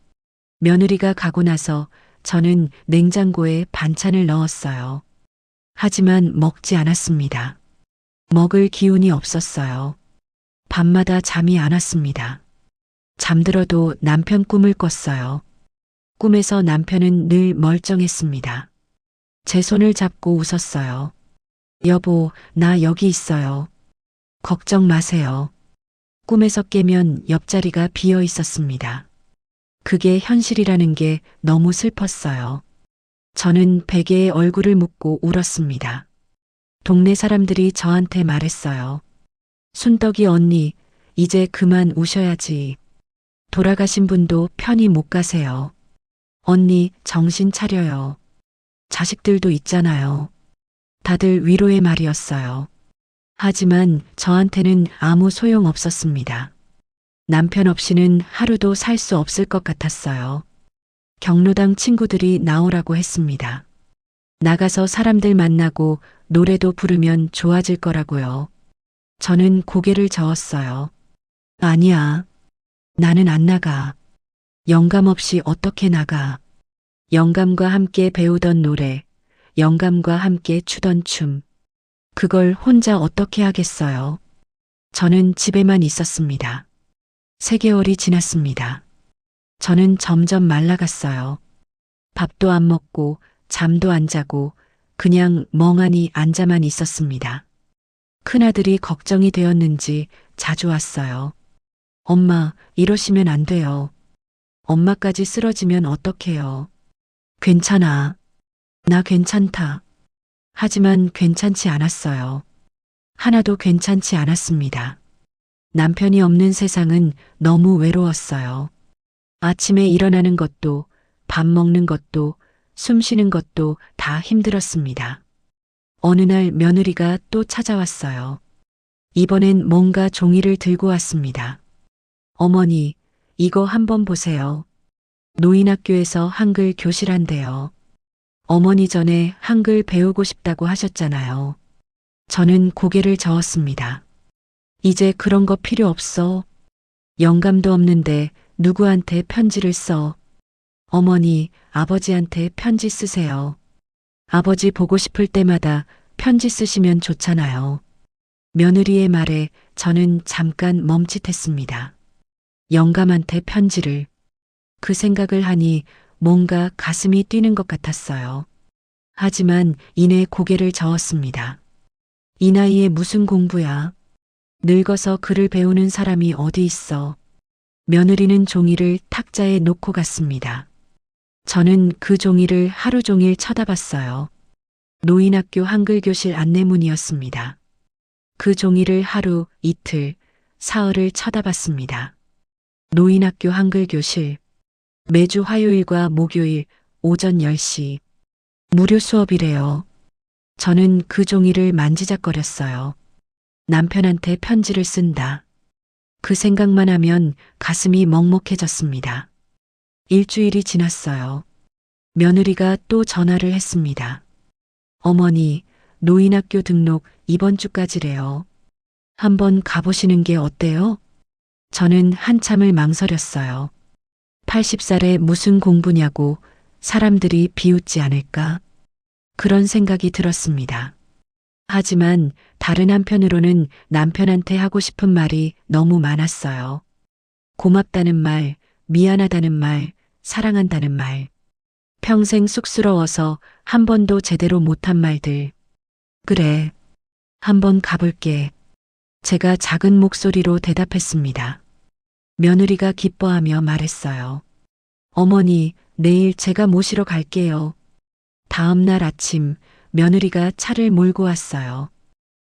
며느리가 가고 나서 저는 냉장고에 반찬을 넣었어요. 하지만 먹지 않았습니다. 먹을 기운이 없었어요. 밤마다 잠이 안 왔습니다. 잠들어도 남편 꿈을 꿨어요. 꿈에서 남편은 늘 멀쩡했습니다. 제 손을 잡고 웃었어요. 여보, 나 여기 있어요. 걱정 마세요. 꿈에서 깨면 옆자리가 비어 있었습니다. 그게 현실이라는 게 너무 슬펐어요. 저는 베개에 얼굴을 묻고 울었습니다. 동네 사람들이 저한테 말했어요. 순떡이 언니, 이제 그만 우셔야지. 돌아가신 분도 편히 못 가세요. 언니, 정신 차려요. 자식들도 있잖아요. 다들 위로의 말이었어요. 하지만 저한테는 아무 소용 없었습니다. 남편 없이는 하루도 살 수 없을 것 같았어요. 경로당 친구들이 나오라고 했습니다. 나가서 사람들 만나고 노래도 부르면 좋아질 거라고요. 저는 고개를 저었어요. 아니야. 나는 안 나가. 영감 없이 어떻게 나가. 영감과 함께 배우던 노래, 영감과 함께 추던 춤. 그걸 혼자 어떻게 하겠어요. 저는 집에만 있었습니다. 3개월이 지났습니다. 저는 점점 말라갔어요. 밥도 안 먹고 잠도 안 자고 그냥 멍하니 앉아만 있었습니다. 큰아들이 걱정이 되었는지 자주 왔어요. 엄마, 이러시면 안 돼요. 엄마까지 쓰러지면 어떡해요. 괜찮아. 나 괜찮다. 하지만 괜찮지 않았어요. 하나도 괜찮지 않았습니다. 남편이 없는 세상은 너무 외로웠어요. 아침에 일어나는 것도, 밥 먹는 것도, 숨 쉬는 것도 다 힘들었습니다. 어느 날 며느리가 또 찾아왔어요. 이번엔 뭔가 종이를 들고 왔습니다. 어머니, 이거 한번 보세요. 노인학교에서 한글 교실한대요. 어머니 전에 한글 배우고 싶다고 하셨잖아요. 저는 고개를 저었습니다. 이제 그런 거 필요 없어. 영감도 없는데 누구한테 편지를 써. 어머니, 아버지한테 편지 쓰세요. 아버지 보고 싶을 때마다 편지 쓰시면 좋잖아요. 며느리의 말에 저는 잠깐 멈칫했습니다. 영감한테 편지를. 그 생각을 하니 뭔가 가슴이 뛰는 것 같았어요. 하지만 이내 고개를 저었습니다. 이 나이에 무슨 공부야. 늙어서 글을 배우는 사람이 어디 있어. 며느리는 종이를 탁자에 놓고 갔습니다. 저는 그 종이를 하루 종일 쳐다봤어요. 노인학교 한글교실 안내문이었습니다. 그 종이를 하루, 이틀, 사흘을 쳐다봤습니다. 노인학교 한글교실. 매주 화요일과 목요일 오전 10시. 무료 수업이래요. 저는 그 종이를 만지작거렸어요. 남편한테 편지를 쓴다. 그 생각만 하면 가슴이 먹먹해졌습니다. 일주일이 지났어요. 며느리가 또 전화를 했습니다. 어머니, 노인학교 등록 이번 주까지래요. 한번 가보시는 게 어때요? 저는 한참을 망설였어요. 80살에 무슨 공부냐고 사람들이 비웃지 않을까? 그런 생각이 들었습니다. 하지만 다른 한편으로는 남편한테 하고 싶은 말이 너무 많았어요. 고맙다는 말, 미안하다는 말, 사랑한다는 말. 평생 쑥스러워서 한 번도 제대로 못한 말들. 그래, 한번 가볼게. 제가 작은 목소리로 대답했습니다. 며느리가 기뻐하며 말했어요. 어머니, 내일 제가 모시러 갈게요. 다음 날 아침 며느리가 차를 몰고 왔어요.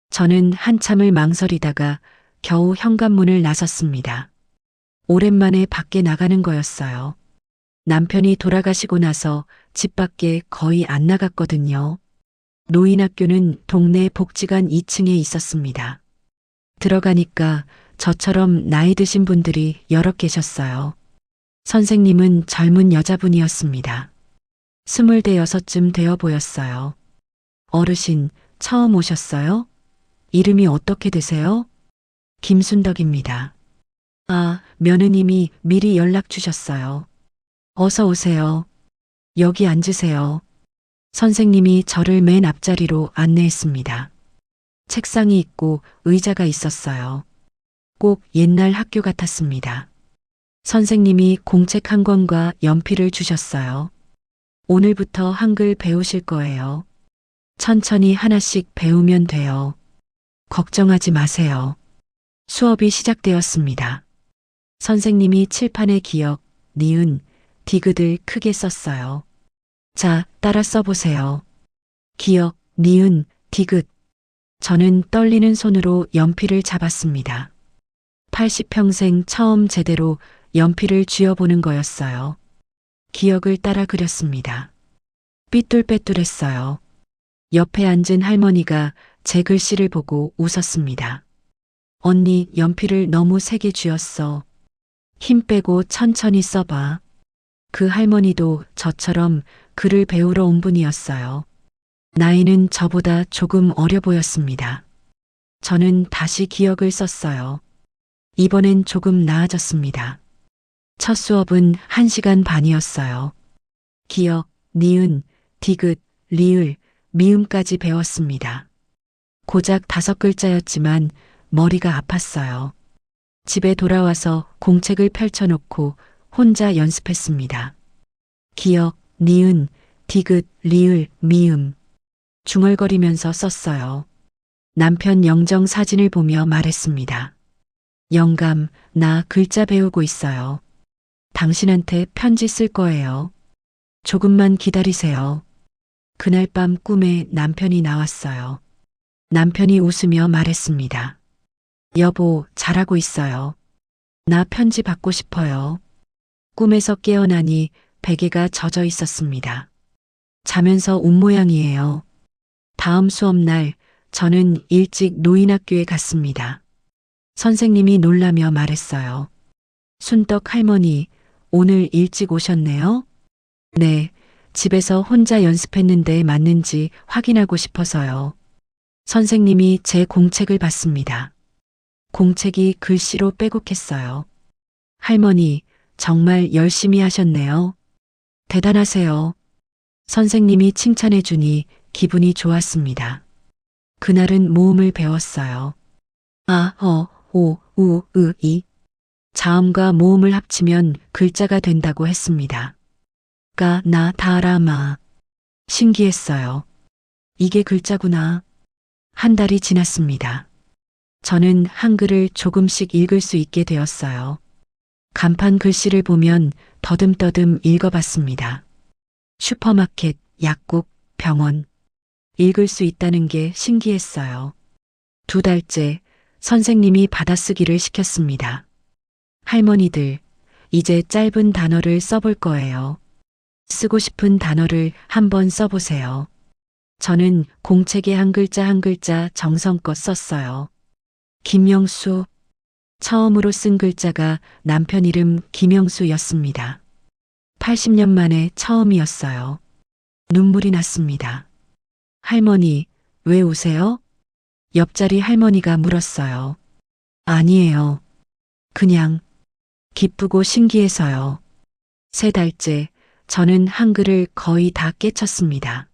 저는 한참을 망설이다가 겨우 현관문을 나섰습니다. 오랜만에 밖에 나가는 거였어요. 남편이 돌아가시고 나서 집 밖에 거의 안 나갔거든요. 노인학교는 동네 복지관 2층에 있었습니다. 들어가니까 저처럼 나이 드신 분들이 여러 계셨어요. 선생님은 젊은 여자분이었습니다. 26쯤 되어 보였어요. 어르신, 처음 오셨어요? 이름이 어떻게 되세요? 김순덕입니다. 아, 며느님이 미리 연락 주셨어요. 어서 오세요. 여기 앉으세요. 선생님이 저를 맨 앞자리로 안내했습니다. 책상이 있고 의자가 있었어요. 꼭 옛날 학교 같았습니다. 선생님이 공책 한 권과 연필을 주셨어요. 오늘부터 한글 배우실 거예요. 천천히 하나씩 배우면 돼요. 걱정하지 마세요. 수업이 시작되었습니다. 선생님이 칠판에 기역, 니은, 디귿을 크게 썼어요. 자, 따라 써보세요. 기역, 니은, 디귿. 저는 떨리는 손으로 연필을 잡았습니다. 80평생 처음 제대로 연필을 쥐어보는 거였어요. 기억을 따라 그렸습니다. 삐뚤빼뚤했어요. 옆에 앉은 할머니가 제 글씨를 보고 웃었습니다. 언니, 연필을 너무 세게 쥐었어. 힘 빼고 천천히 써봐. 그 할머니도 저처럼 글을 배우러 온 분이었어요. 나이는 저보다 조금 어려 보였습니다. 저는 다시 기억을 썼어요. 이번엔 조금 나아졌습니다. 첫 수업은 1시간 반이었어요. 기역, 니은, 디귿, 리을, 미음까지 배웠습니다. 고작 5글자였지만 머리가 아팠어요. 집에 돌아와서 공책을 펼쳐놓고 혼자 연습했습니다. 기역, 니은, 디귿, 리을, 미음. 중얼거리면서 썼어요. 남편 영정 사진을 보며 말했습니다. 영감, 나 글자 배우고 있어요. 당신한테 편지 쓸 거예요. 조금만 기다리세요. 그날 밤 꿈에 남편이 나왔어요. 남편이 웃으며 말했습니다. 여보, 잘하고 있어요. 나 편지 받고 싶어요. 꿈에서 깨어나니 베개가 젖어 있었습니다. 자면서 운 모양이에요. 다음 수업날 저는 일찍 노인학교에 갔습니다. 선생님이 놀라며 말했어요. 순떡 할머니, 오늘 일찍 오셨네요? 네, 집에서 혼자 연습했는데 맞는지 확인하고 싶어서요. 선생님이 제 공책을 봤습니다. 공책이 글씨로 빼곡했어요. 할머니, 정말 열심히 하셨네요. 대단하세요. 선생님이 칭찬해 주니 기분이 좋았습니다. 그날은 모음을 배웠어요. 아, 어, 오, 우, 으, 이. 자음과 모음을 합치면 글자가 된다고 했습니다. 가, 나, 다, 라, 마. 신기했어요. 이게 글자구나. 한 달이 지났습니다. 저는 한글을 조금씩 읽을 수 있게 되었어요. 간판 글씨를 보면 더듬더듬 읽어봤습니다. 슈퍼마켓, 약국, 병원. 읽을 수 있다는 게 신기했어요. 2달째 선생님이 받아쓰기를 시켰습니다. 할머니들, 이제 짧은 단어를 써볼 거예요. 쓰고 싶은 단어를 한번 써보세요. 저는 공책에 한 글자 한 글자 정성껏 썼어요. 김영수. 처음으로 쓴 글자가 남편 이름 김영수였습니다. 80년 만에 처음이었어요. 눈물이 났습니다. 할머니, 왜 우세요? 옆자리 할머니가 물었어요. 아니에요. 그냥 기쁘고 신기해서요. 3달째 저는 한글을 거의 다 깨쳤습니다.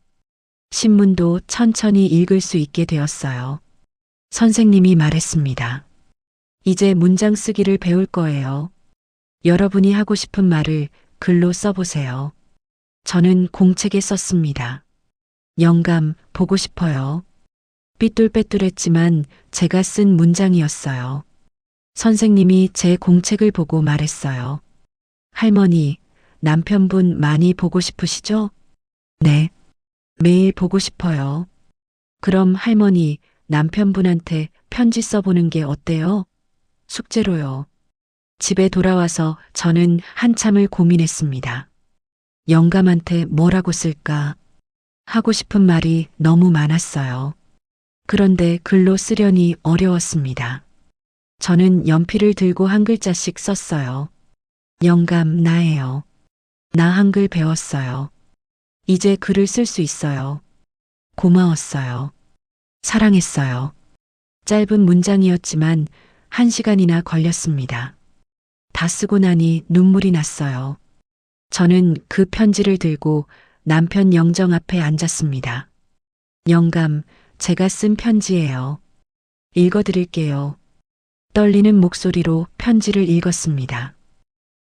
신문도 천천히 읽을 수 있게 되었어요. 선생님이 말했습니다. 이제 문장 쓰기를 배울 거예요. 여러분이 하고 싶은 말을 글로 써보세요. 저는 공책에 썼습니다. 영감, 보고 싶어요. 삐뚤빼뚤했지만 제가 쓴 문장이었어요. 선생님이 제 공책을 보고 말했어요. 할머니, 남편분 많이 보고 싶으시죠? 네. 매일 보고 싶어요. 그럼 할머니, 남편분한테 편지 써보는 게 어때요? 숙제로요. 집에 돌아와서 저는 한참을 고민했습니다. 영감한테 뭐라고 쓸까? 하고 싶은 말이 너무 많았어요. 그런데 글로 쓰려니 어려웠습니다. 저는 연필을 들고 한 글자씩 썼어요. 영감, 나예요. 나 한글 배웠어요. 이제 글을 쓸 수 있어요. 고마웠어요. 사랑했어요. 짧은 문장이었지만 1시간이나 걸렸습니다. 다 쓰고 나니 눈물이 났어요. 저는 그 편지를 들고 남편 영정 앞에 앉았습니다. 영감, 제가 쓴 편지예요. 읽어드릴게요. 떨리는 목소리로 편지를 읽었습니다.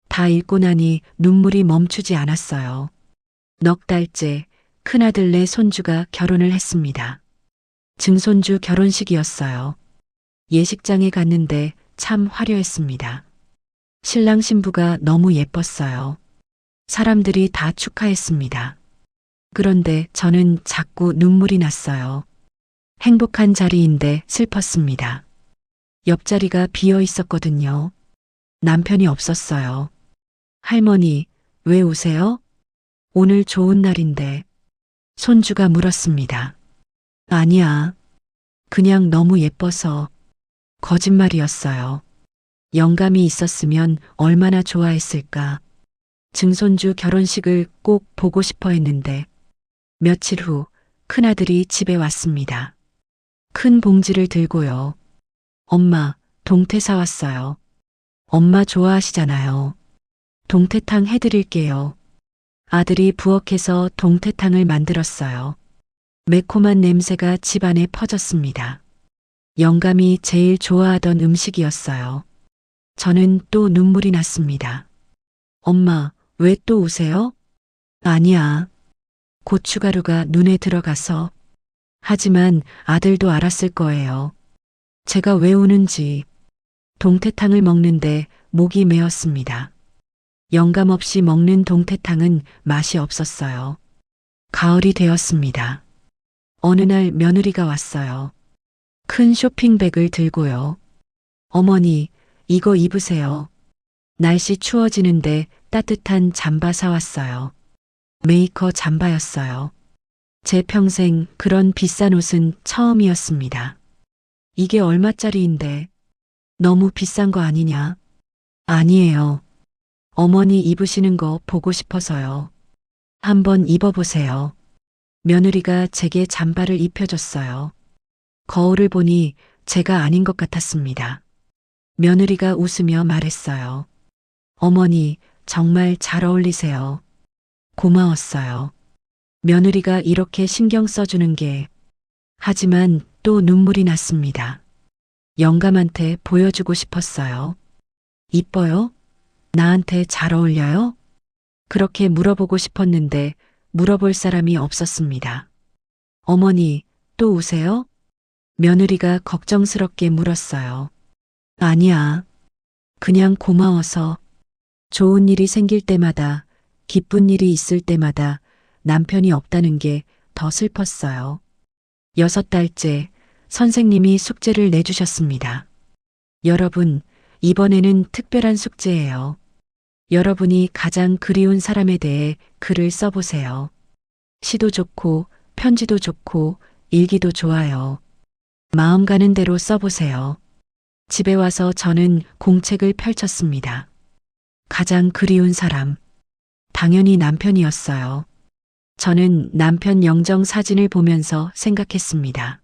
다 읽고 나니 눈물이 멈추지 않았어요. 넉 달째 큰아들네 손주가 결혼을 했습니다. 증손주 결혼식이었어요. 예식장에 갔는데 참 화려했습니다. 신랑 신부가 너무 예뻤어요. 사람들이 다 축하했습니다. 그런데 저는 자꾸 눈물이 났어요. 행복한 자리인데 슬펐습니다. 옆자리가 비어 있었거든요. 남편이 없었어요. 할머니, 왜 우세요? 오늘 좋은 날인데. 손주가 물었습니다. 아니야. 그냥 너무 예뻐서. 거짓말이었어요. 영감이 있었으면 얼마나 좋아했을까. 증손주 결혼식을 꼭 보고 싶어 했는데. 며칠 후 큰아들이 집에 왔습니다. 큰 봉지를 들고요. 엄마, 동태 사왔어요. 엄마 좋아하시잖아요. 동태탕 해드릴게요. 아들이 부엌에서 동태탕을 만들었어요. 매콤한 냄새가 집안에 퍼졌습니다. 영감이 제일 좋아하던 음식이었어요. 저는 또 눈물이 났습니다. 엄마, 왜 또 우세요? 아니야. 고춧가루가 눈에 들어가서. 하지만 아들도 알았을 거예요. 제가 왜 우는지. 동태탕을 먹는데 목이 메었습니다. 영감 없이 먹는 동태탕은 맛이 없었어요. 가을이 되었습니다. 어느 날 며느리가 왔어요. 큰 쇼핑백을 들고요. 어머니, 이거 입으세요. 날씨 추워지는데 따뜻한 잠바 사왔어요. 메이커 잠바였어요. 제 평생 그런 비싼 옷은 처음이었습니다. 이게 얼마짜리인데 너무 비싼 거 아니냐? 아니에요. 어머니 입으시는 거 보고 싶어서요. 한번 입어보세요. 며느리가 제게 잠바를 입혀줬어요. 거울을 보니 제가 아닌 것 같았습니다. 며느리가 웃으며 말했어요. 어머니, 정말 잘 어울리세요. 고마웠어요. 며느리가 이렇게 신경 써주는 게. 하지만 또 눈물이 났습니다. 영감한테 보여주고 싶었어요. 이뻐요? 나한테 잘 어울려요? 그렇게 물어보고 싶었는데 물어볼 사람이 없었습니다. 어머니, 또 우세요? 며느리가 걱정스럽게 물었어요. 아니야. 그냥 고마워서. 좋은 일이 생길 때마다, 기쁜 일이 있을 때마다 남편이 없다는 게 더 슬펐어요. 6달째 선생님이 숙제를 내주셨습니다. 여러분, 이번에는 특별한 숙제예요. 여러분이 가장 그리운 사람에 대해 글을 써보세요. 시도 좋고, 편지도 좋고, 일기도 좋아요. 마음 가는 대로 써보세요. 집에 와서 저는 공책을 펼쳤습니다. 가장 그리운 사람. 당연히 남편이었어요. 저는 남편 영정 사진을 보면서 생각했습니다.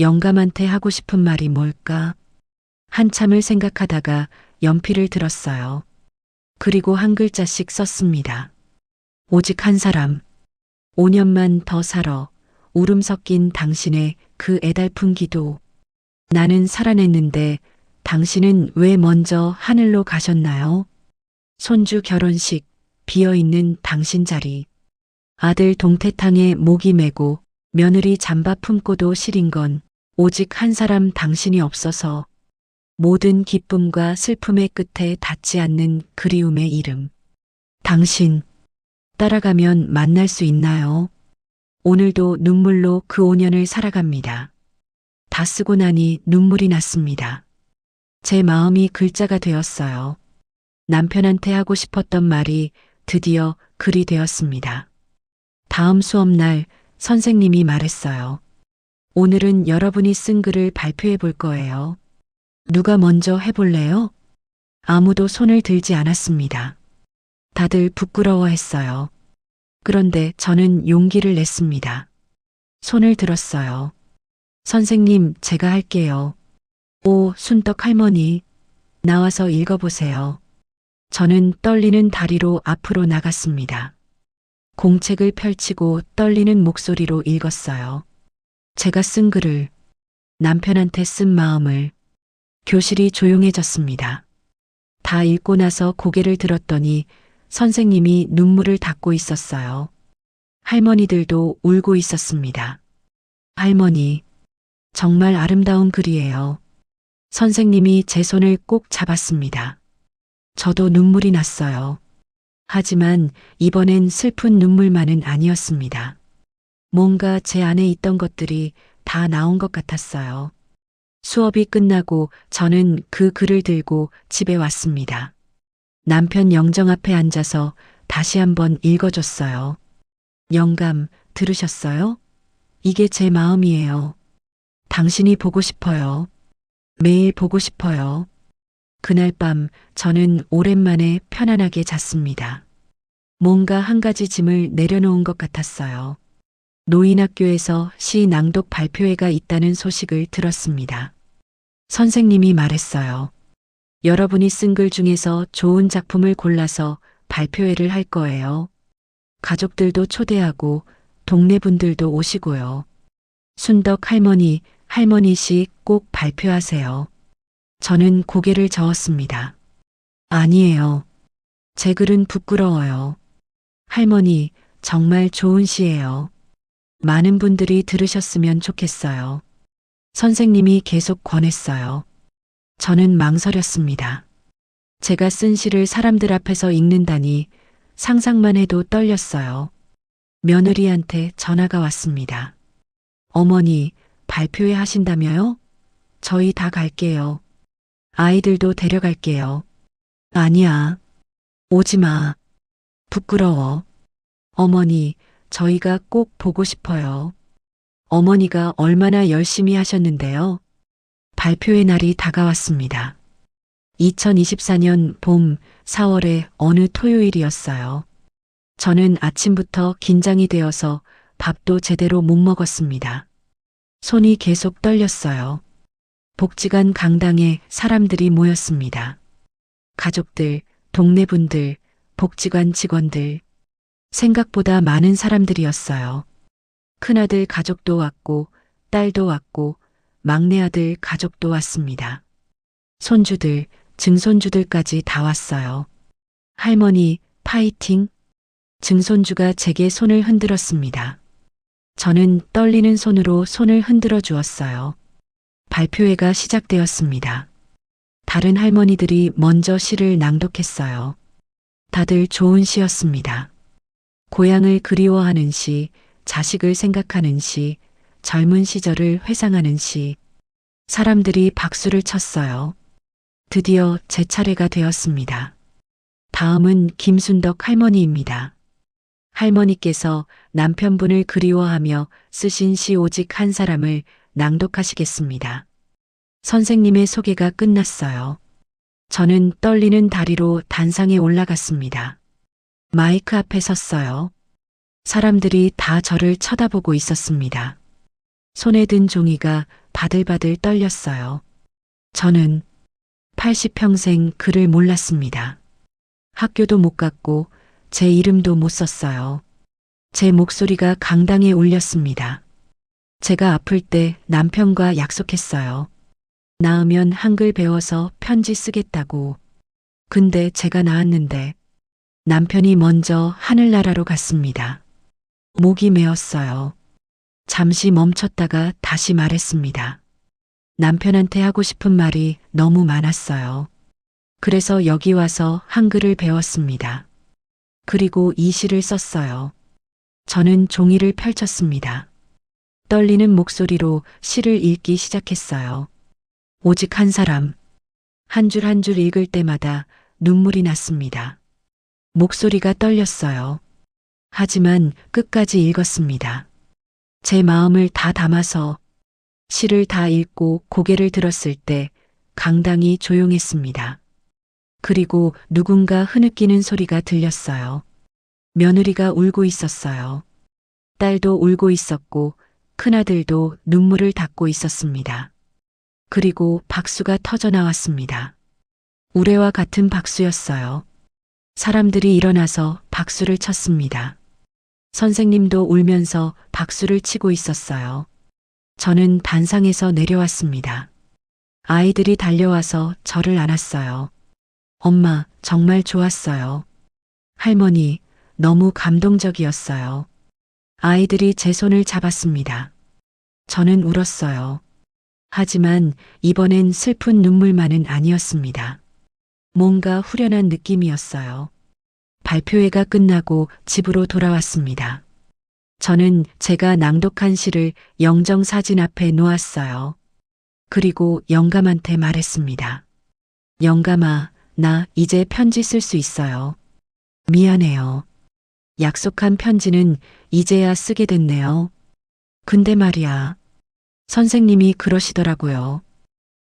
영감한테 하고 싶은 말이 뭘까? 한참을 생각하다가 연필을 들었어요. 그리고 한 글자씩 썼습니다. 오직 한 사람. 5년만 더 살아. 울음 섞인 당신의 그 애달픈 기도. 나는 살아냈는데 당신은 왜 먼저 하늘로 가셨나요? 손주 결혼식, 비어있는 당신 자리. 아들 동태탕에 목이 메고 며느리 잠바 품고도 시린 건 오직 한 사람 당신이 없어서. 모든 기쁨과 슬픔의 끝에 닿지 않는 그리움의 이름. 당신, 따라가면 만날 수 있나요? 오늘도 눈물로 그 5년을 살아갑니다. 다 쓰고 나니 눈물이 났습니다. 제 마음이 글자가 되었어요. 남편한테 하고 싶었던 말이 드디어 글이 되었습니다. 다음 수업날 선생님이 말했어요. 오늘은 여러분이 쓴 글을 발표해 볼 거예요. 누가 먼저 해볼래요? 아무도 손을 들지 않았습니다. 다들 부끄러워했어요. 그런데 저는 용기를 냈습니다. 손을 들었어요. 선생님, 제가 할게요. 오, 순떡 할머니. 나와서 읽어보세요. 저는 떨리는 다리로 앞으로 나갔습니다. 공책을 펼치고 떨리는 목소리로 읽었어요. 제가 쓴 글을, 남편한테 쓴 마음을. 교실이 조용해졌습니다. 다 읽고 나서 고개를 들었더니 선생님이 눈물을 닦고 있었어요. 할머니들도 울고 있었습니다. 할머니, 정말 아름다운 글이에요. 선생님이 제 손을 꼭 잡았습니다. 저도 눈물이 났어요. 하지만 이번엔 슬픈 눈물만은 아니었습니다. 뭔가 제 안에 있던 것들이 다 나온 것 같았어요. 수업이 끝나고 저는 그 글을 들고 집에 왔습니다. 남편 영정 앞에 앉아서 다시 한번 읽어줬어요. 영감, 들으셨어요? 이게 제 마음이에요. 당신이 보고 싶어요. 매일 보고 싶어요. 그날 밤 저는 오랜만에 편안하게 잤습니다. 뭔가 한 가지 짐을 내려놓은 것 같았어요. 노인학교에서 시 낭독 발표회가 있다는 소식을 들었습니다. 선생님이 말했어요. 여러분이 쓴 글 중에서 좋은 작품을 골라서 발표회를 할 거예요. 가족들도 초대하고 동네 분들도 오시고요. 순덕 할머니, 할머니씩 꼭 발표하세요. 저는 고개를 저었습니다. 아니에요. 제 글은 부끄러워요. 할머니, 정말 좋은 시예요. 많은 분들이 들으셨으면 좋겠어요. 선생님이 계속 권했어요. 저는 망설였습니다. 제가 쓴 시를 사람들 앞에서 읽는다니 상상만 해도 떨렸어요. 며느리한테 전화가 왔습니다. 어머니, 발표회 하신다며요? 저희 다 갈게요. 아이들도 데려갈게요. 아니야. 오지 마. 부끄러워. 어머니, 저희가 꼭 보고 싶어요. 어머니가 얼마나 열심히 하셨는데요. 발표의 날이 다가왔습니다. 2024년 봄 4월의 어느 토요일이었어요. 저는 아침부터 긴장이 되어서 밥도 제대로 못 먹었습니다. 손이 계속 떨렸어요. 복지관 강당에 사람들이 모였습니다. 가족들, 동네 분들, 복지관 직원들. 생각보다 많은 사람들이었어요. 큰아들 가족도 왔고, 딸도 왔고, 막내 아들 가족도 왔습니다. 손주들, 증손주들까지 다 왔어요. 할머니, 파이팅! 증손주가 제게 손을 흔들었습니다. 저는 떨리는 손으로 손을 흔들어 주었어요. 발표회가 시작되었습니다. 다른 할머니들이 먼저 시를 낭독했어요. 다들 좋은 시였습니다. 고향을 그리워하는 시, 자식을 생각하는 시, 젊은 시절을 회상하는 시. 사람들이 박수를 쳤어요. 드디어 제 차례가 되었습니다. 다음은 김순덕 할머니입니다. 할머니께서 남편분을 그리워하며 쓰신 시 오직 한 사람을 낭독하시겠습니다. 선생님의 소개가 끝났어요. 저는 떨리는 다리로 단상에 올라갔습니다. 마이크 앞에 섰어요. 사람들이 다 저를 쳐다보고 있었습니다. 손에 든 종이가 바들바들 떨렸어요. 저는 80평생 글을 몰랐습니다. 학교도 못 갔고 제 이름도 못 썼어요. 제 목소리가 강당에 울렸습니다. 제가 아플 때 남편과 약속했어요. 나으면 한글 배워서 편지 쓰겠다고. 근데 제가 나았는데 남편이 먼저 하늘나라로 갔습니다. 목이 메었어요. 잠시 멈췄다가 다시 말했습니다. 남편한테 하고 싶은 말이 너무 많았어요. 그래서 여기 와서 한글을 배웠습니다. 그리고 이 시를 썼어요. 저는 종이를 펼쳤습니다. 떨리는 목소리로 시를 읽기 시작했어요. 오직 한 사람. 한 줄 한 줄 읽을 때마다 눈물이 났습니다. 목소리가 떨렸어요. 하지만 끝까지 읽었습니다. 제 마음을 다 담아서 시를 다 읽고 고개를 들었을 때 강당이 조용했습니다. 그리고 누군가 흐느끼는 소리가 들렸어요. 며느리가 울고 있었어요. 딸도 울고 있었고 큰아들도 눈물을 닦고 있었습니다. 그리고 박수가 터져 나왔습니다. 우레와 같은 박수였어요. 사람들이 일어나서 박수를 쳤습니다. 선생님도 울면서 박수를 치고 있었어요. 저는 단상에서 내려왔습니다. 아이들이 달려와서 저를 안았어요. 엄마, 정말 좋았어요. 할머니, 너무 감동적이었어요. 아이들이 제 손을 잡았습니다. 저는 울었어요. 하지만 이번엔 슬픈 눈물만은 아니었습니다. 뭔가 후련한 느낌이었어요. 발표회가 끝나고 집으로 돌아왔습니다. 저는 제가 낭독한 시를 영정 사진 앞에 놓았어요. 그리고 영감한테 말했습니다. 영감아, 나 이제 편지 쓸 수 있어요. 미안해요. 약속한 편지는 이제야 쓰게 됐네요. 근데 말이야. 선생님이 그러시더라고요.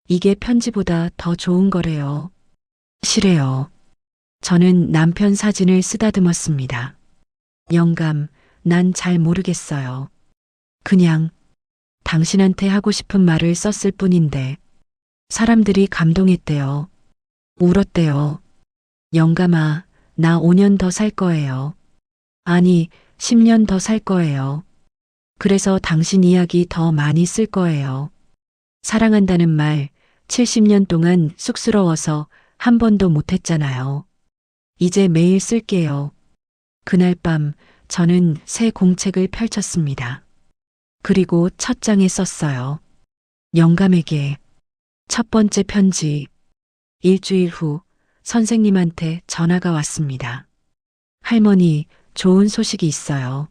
이게 편지보다 더 좋은 거래요. 시래요. 저는 남편 사진을 쓰다듬었습니다. 영감, 난 잘 모르겠어요. 그냥 당신한테 하고 싶은 말을 썼을 뿐인데 사람들이 감동했대요. 울었대요. 영감아, 나 5년 더 살 거예요. 아니, 10년 더 살 거예요. 그래서 당신 이야기 더 많이 쓸 거예요. 사랑한다는 말 70년 동안 쑥스러워서 한 번도 못했잖아요. 이제 매일 쓸게요. 그날 밤 저는 새 공책을 펼쳤습니다. 그리고 첫 장에 썼어요. 영감에게 첫 번째 편지. 일주일 후 선생님한테 전화가 왔습니다. 할머니, 좋은 소식이 있어요.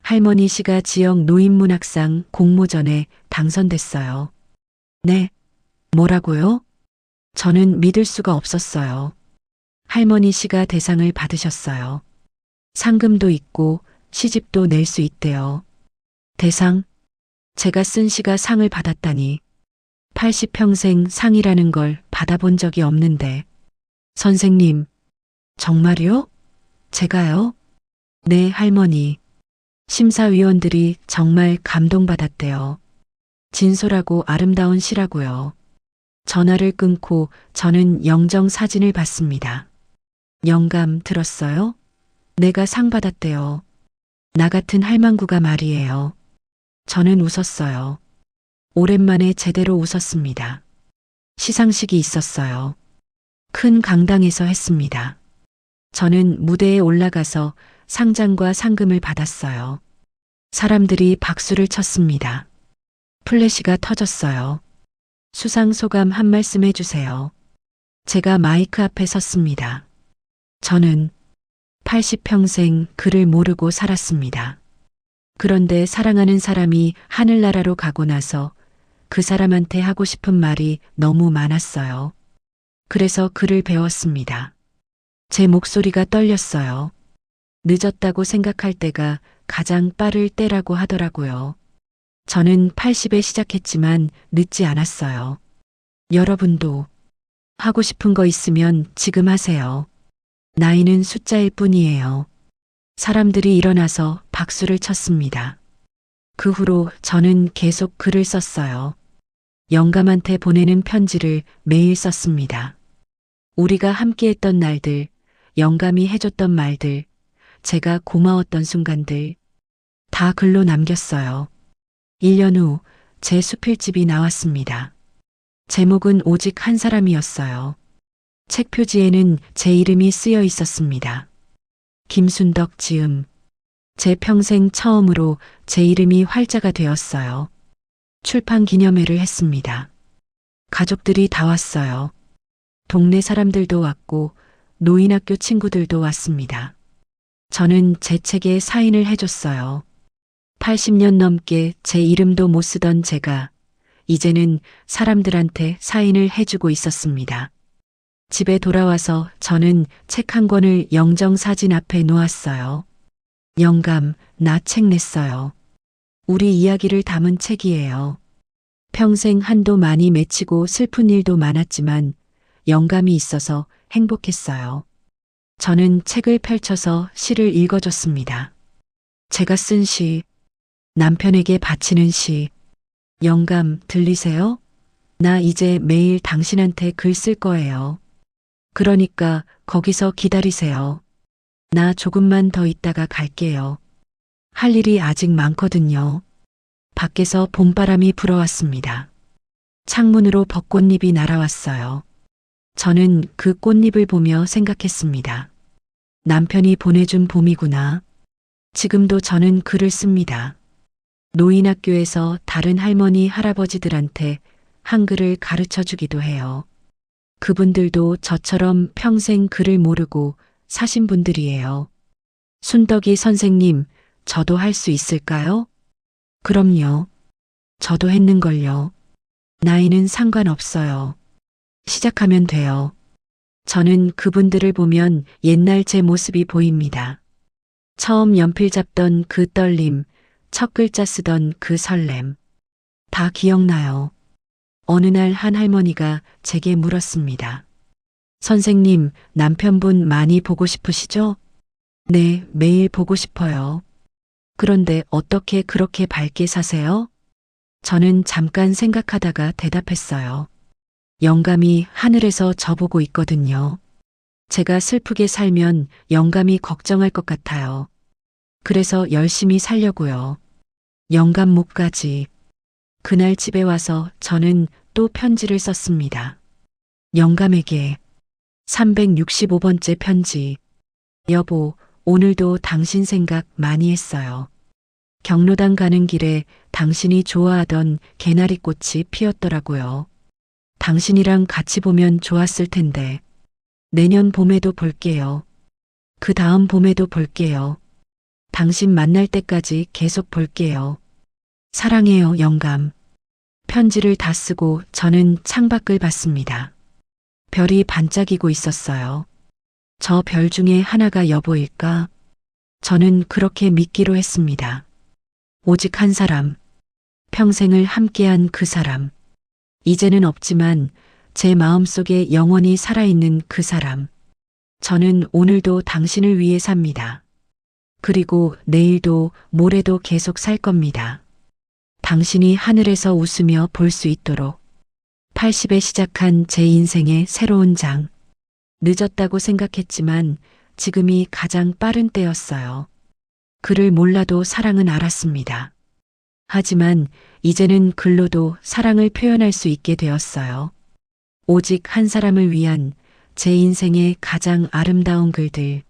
할머니 씨가 지역 노인문학상 공모전에 당선됐어요. 네? 뭐라고요? 저는 믿을 수가 없었어요. 할머니 씨가 대상을 받으셨어요. 상금도 있고 시집도 낼 수 있대요. 대상? 제가 쓴 시가 상을 받았다니. 80평생 상이라는 걸 받아본 적이 없는데. 선생님, 정말요? 제가요? 네, 할머니. 심사위원들이 정말 감동받았대요. 진솔하고 아름다운 시라고요. 전화를 끊고 저는 영정 사진을 봤습니다. 영감 들었어요? 내가 상 받았대요. 나 같은 할망구가 말이에요. 저는 웃었어요. 오랜만에 제대로 웃었습니다. 시상식이 있었어요. 큰 강당에서 했습니다. 저는 무대에 올라가서 상장과 상금을 받았어요. 사람들이 박수를 쳤습니다. 플래시가 터졌어요. 수상 소감 한 말씀 해주세요. 제가 마이크 앞에 섰습니다. 저는 80평생 글을 모르고 살았습니다. 그런데 사랑하는 사람이 하늘나라로 가고 나서 그 사람한테 하고 싶은 말이 너무 많았어요. 그래서 글을 배웠습니다. 제 목소리가 떨렸어요. 늦었다고 생각할 때가 가장 빠를 때라고 하더라고요. 저는 80에 시작했지만 늦지 않았어요. 여러분도 하고 싶은 거 있으면 지금 하세요. 나이는 숫자일 뿐이에요. 사람들이 일어나서 박수를 쳤습니다. 그 후로 저는 계속 글을 썼어요. 영감한테 보내는 편지를 매일 썼습니다. 우리가 함께했던 날들, 영감이 해줬던 말들, 제가 고마웠던 순간들, 다 글로 남겼어요. 1년 후 제 수필집이 나왔습니다. 제목은 오직 한 사람이었어요. 책 표지에는 제 이름이 쓰여 있었습니다. 김순덕 지음. 제 평생 처음으로 제 이름이 활자가 되었어요. 출판 기념회를 했습니다. 가족들이 다 왔어요. 동네 사람들도 왔고 노인학교 친구들도 왔습니다. 저는 제 책에 사인을 해줬어요. 80년 넘게 제 이름도 못 쓰던 제가 이제는 사람들한테 사인을 해주고 있었습니다. 집에 돌아와서 저는 책 한 권을 영정 사진 앞에 놓았어요. 영감, 나 책 냈어요. 우리 이야기를 담은 책이에요. 평생 한도 많이 맺히고 슬픈 일도 많았지만 영감이 있어서 행복했어요. 저는 책을 펼쳐서 시를 읽어줬습니다. 제가 쓴 시, 남편에게 바치는 시. 영감, 들리세요? 나 이제 매일 당신한테 글 쓸 거예요. 그러니까 거기서 기다리세요. 나 조금만 더 있다가 갈게요. 할 일이 아직 많거든요. 밖에서 봄바람이 불어왔습니다. 창문으로 벚꽃잎이 날아왔어요. 저는 그 꽃잎을 보며 생각했습니다. 남편이 보내준 봄이구나. 지금도 저는 글을 씁니다. 노인학교에서 다른 할머니, 할아버지들한테 한글을 가르쳐 주기도 해요. 그분들도 저처럼 평생 글을 모르고 사신 분들이에요. 순덕이 선생님, 저도 할 수 있을까요? 그럼요. 저도 했는걸요. 나이는 상관없어요. 시작하면 돼요. 저는 그분들을 보면 옛날 제 모습이 보입니다. 처음 연필 잡던 그 떨림, 첫 글자 쓰던 그 설렘. 다 기억나요. 어느 날 한 할머니가 제게 물었습니다. 선생님, 남편분 많이 보고 싶으시죠? 네, 매일 보고 싶어요. 그런데 어떻게 그렇게 밝게 사세요? 저는 잠깐 생각하다가 대답했어요. 영감이 하늘에서 저보고 있거든요. 제가 슬프게 살면 영감이 걱정할 것 같아요. 그래서 열심히 살려고요. 영감 목까지. 그날 집에 와서 저는 또 편지를 썼습니다. 영감에게 365번째 편지. 여보, 오늘도 당신 생각 많이 했어요. 경로당 가는 길에 당신이 좋아하던 개나리꽃이 피었더라고요. 당신이랑 같이 보면 좋았을 텐데. 내년 봄에도 볼게요. 그 다음 봄에도 볼게요. 당신 만날 때까지 계속 볼게요. 사랑해요, 영감. 편지를 다 쓰고 저는 창밖을 봤습니다. 별이 반짝이고 있었어요. 저 별 중에 하나가 여보일까? 저는 그렇게 믿기로 했습니다. 오직 한 사람, 평생을 함께한 그 사람. 이제는 없지만 제 마음속에 영원히 살아있는 그 사람. 저는 오늘도 당신을 위해 삽니다. 그리고 내일도 모레도 계속 살 겁니다. 당신이 하늘에서 웃으며 볼 수 있도록. 80에 시작한 제 인생의 새로운 장. 늦었다고 생각했지만 지금이 가장 빠른 때였어요. 글을 몰라도 사랑은 알았습니다. 하지만 이제는 글로도 사랑을 표현할 수 있게 되었어요. 오직 한 사람을 위한 제 인생의 가장 아름다운 글들.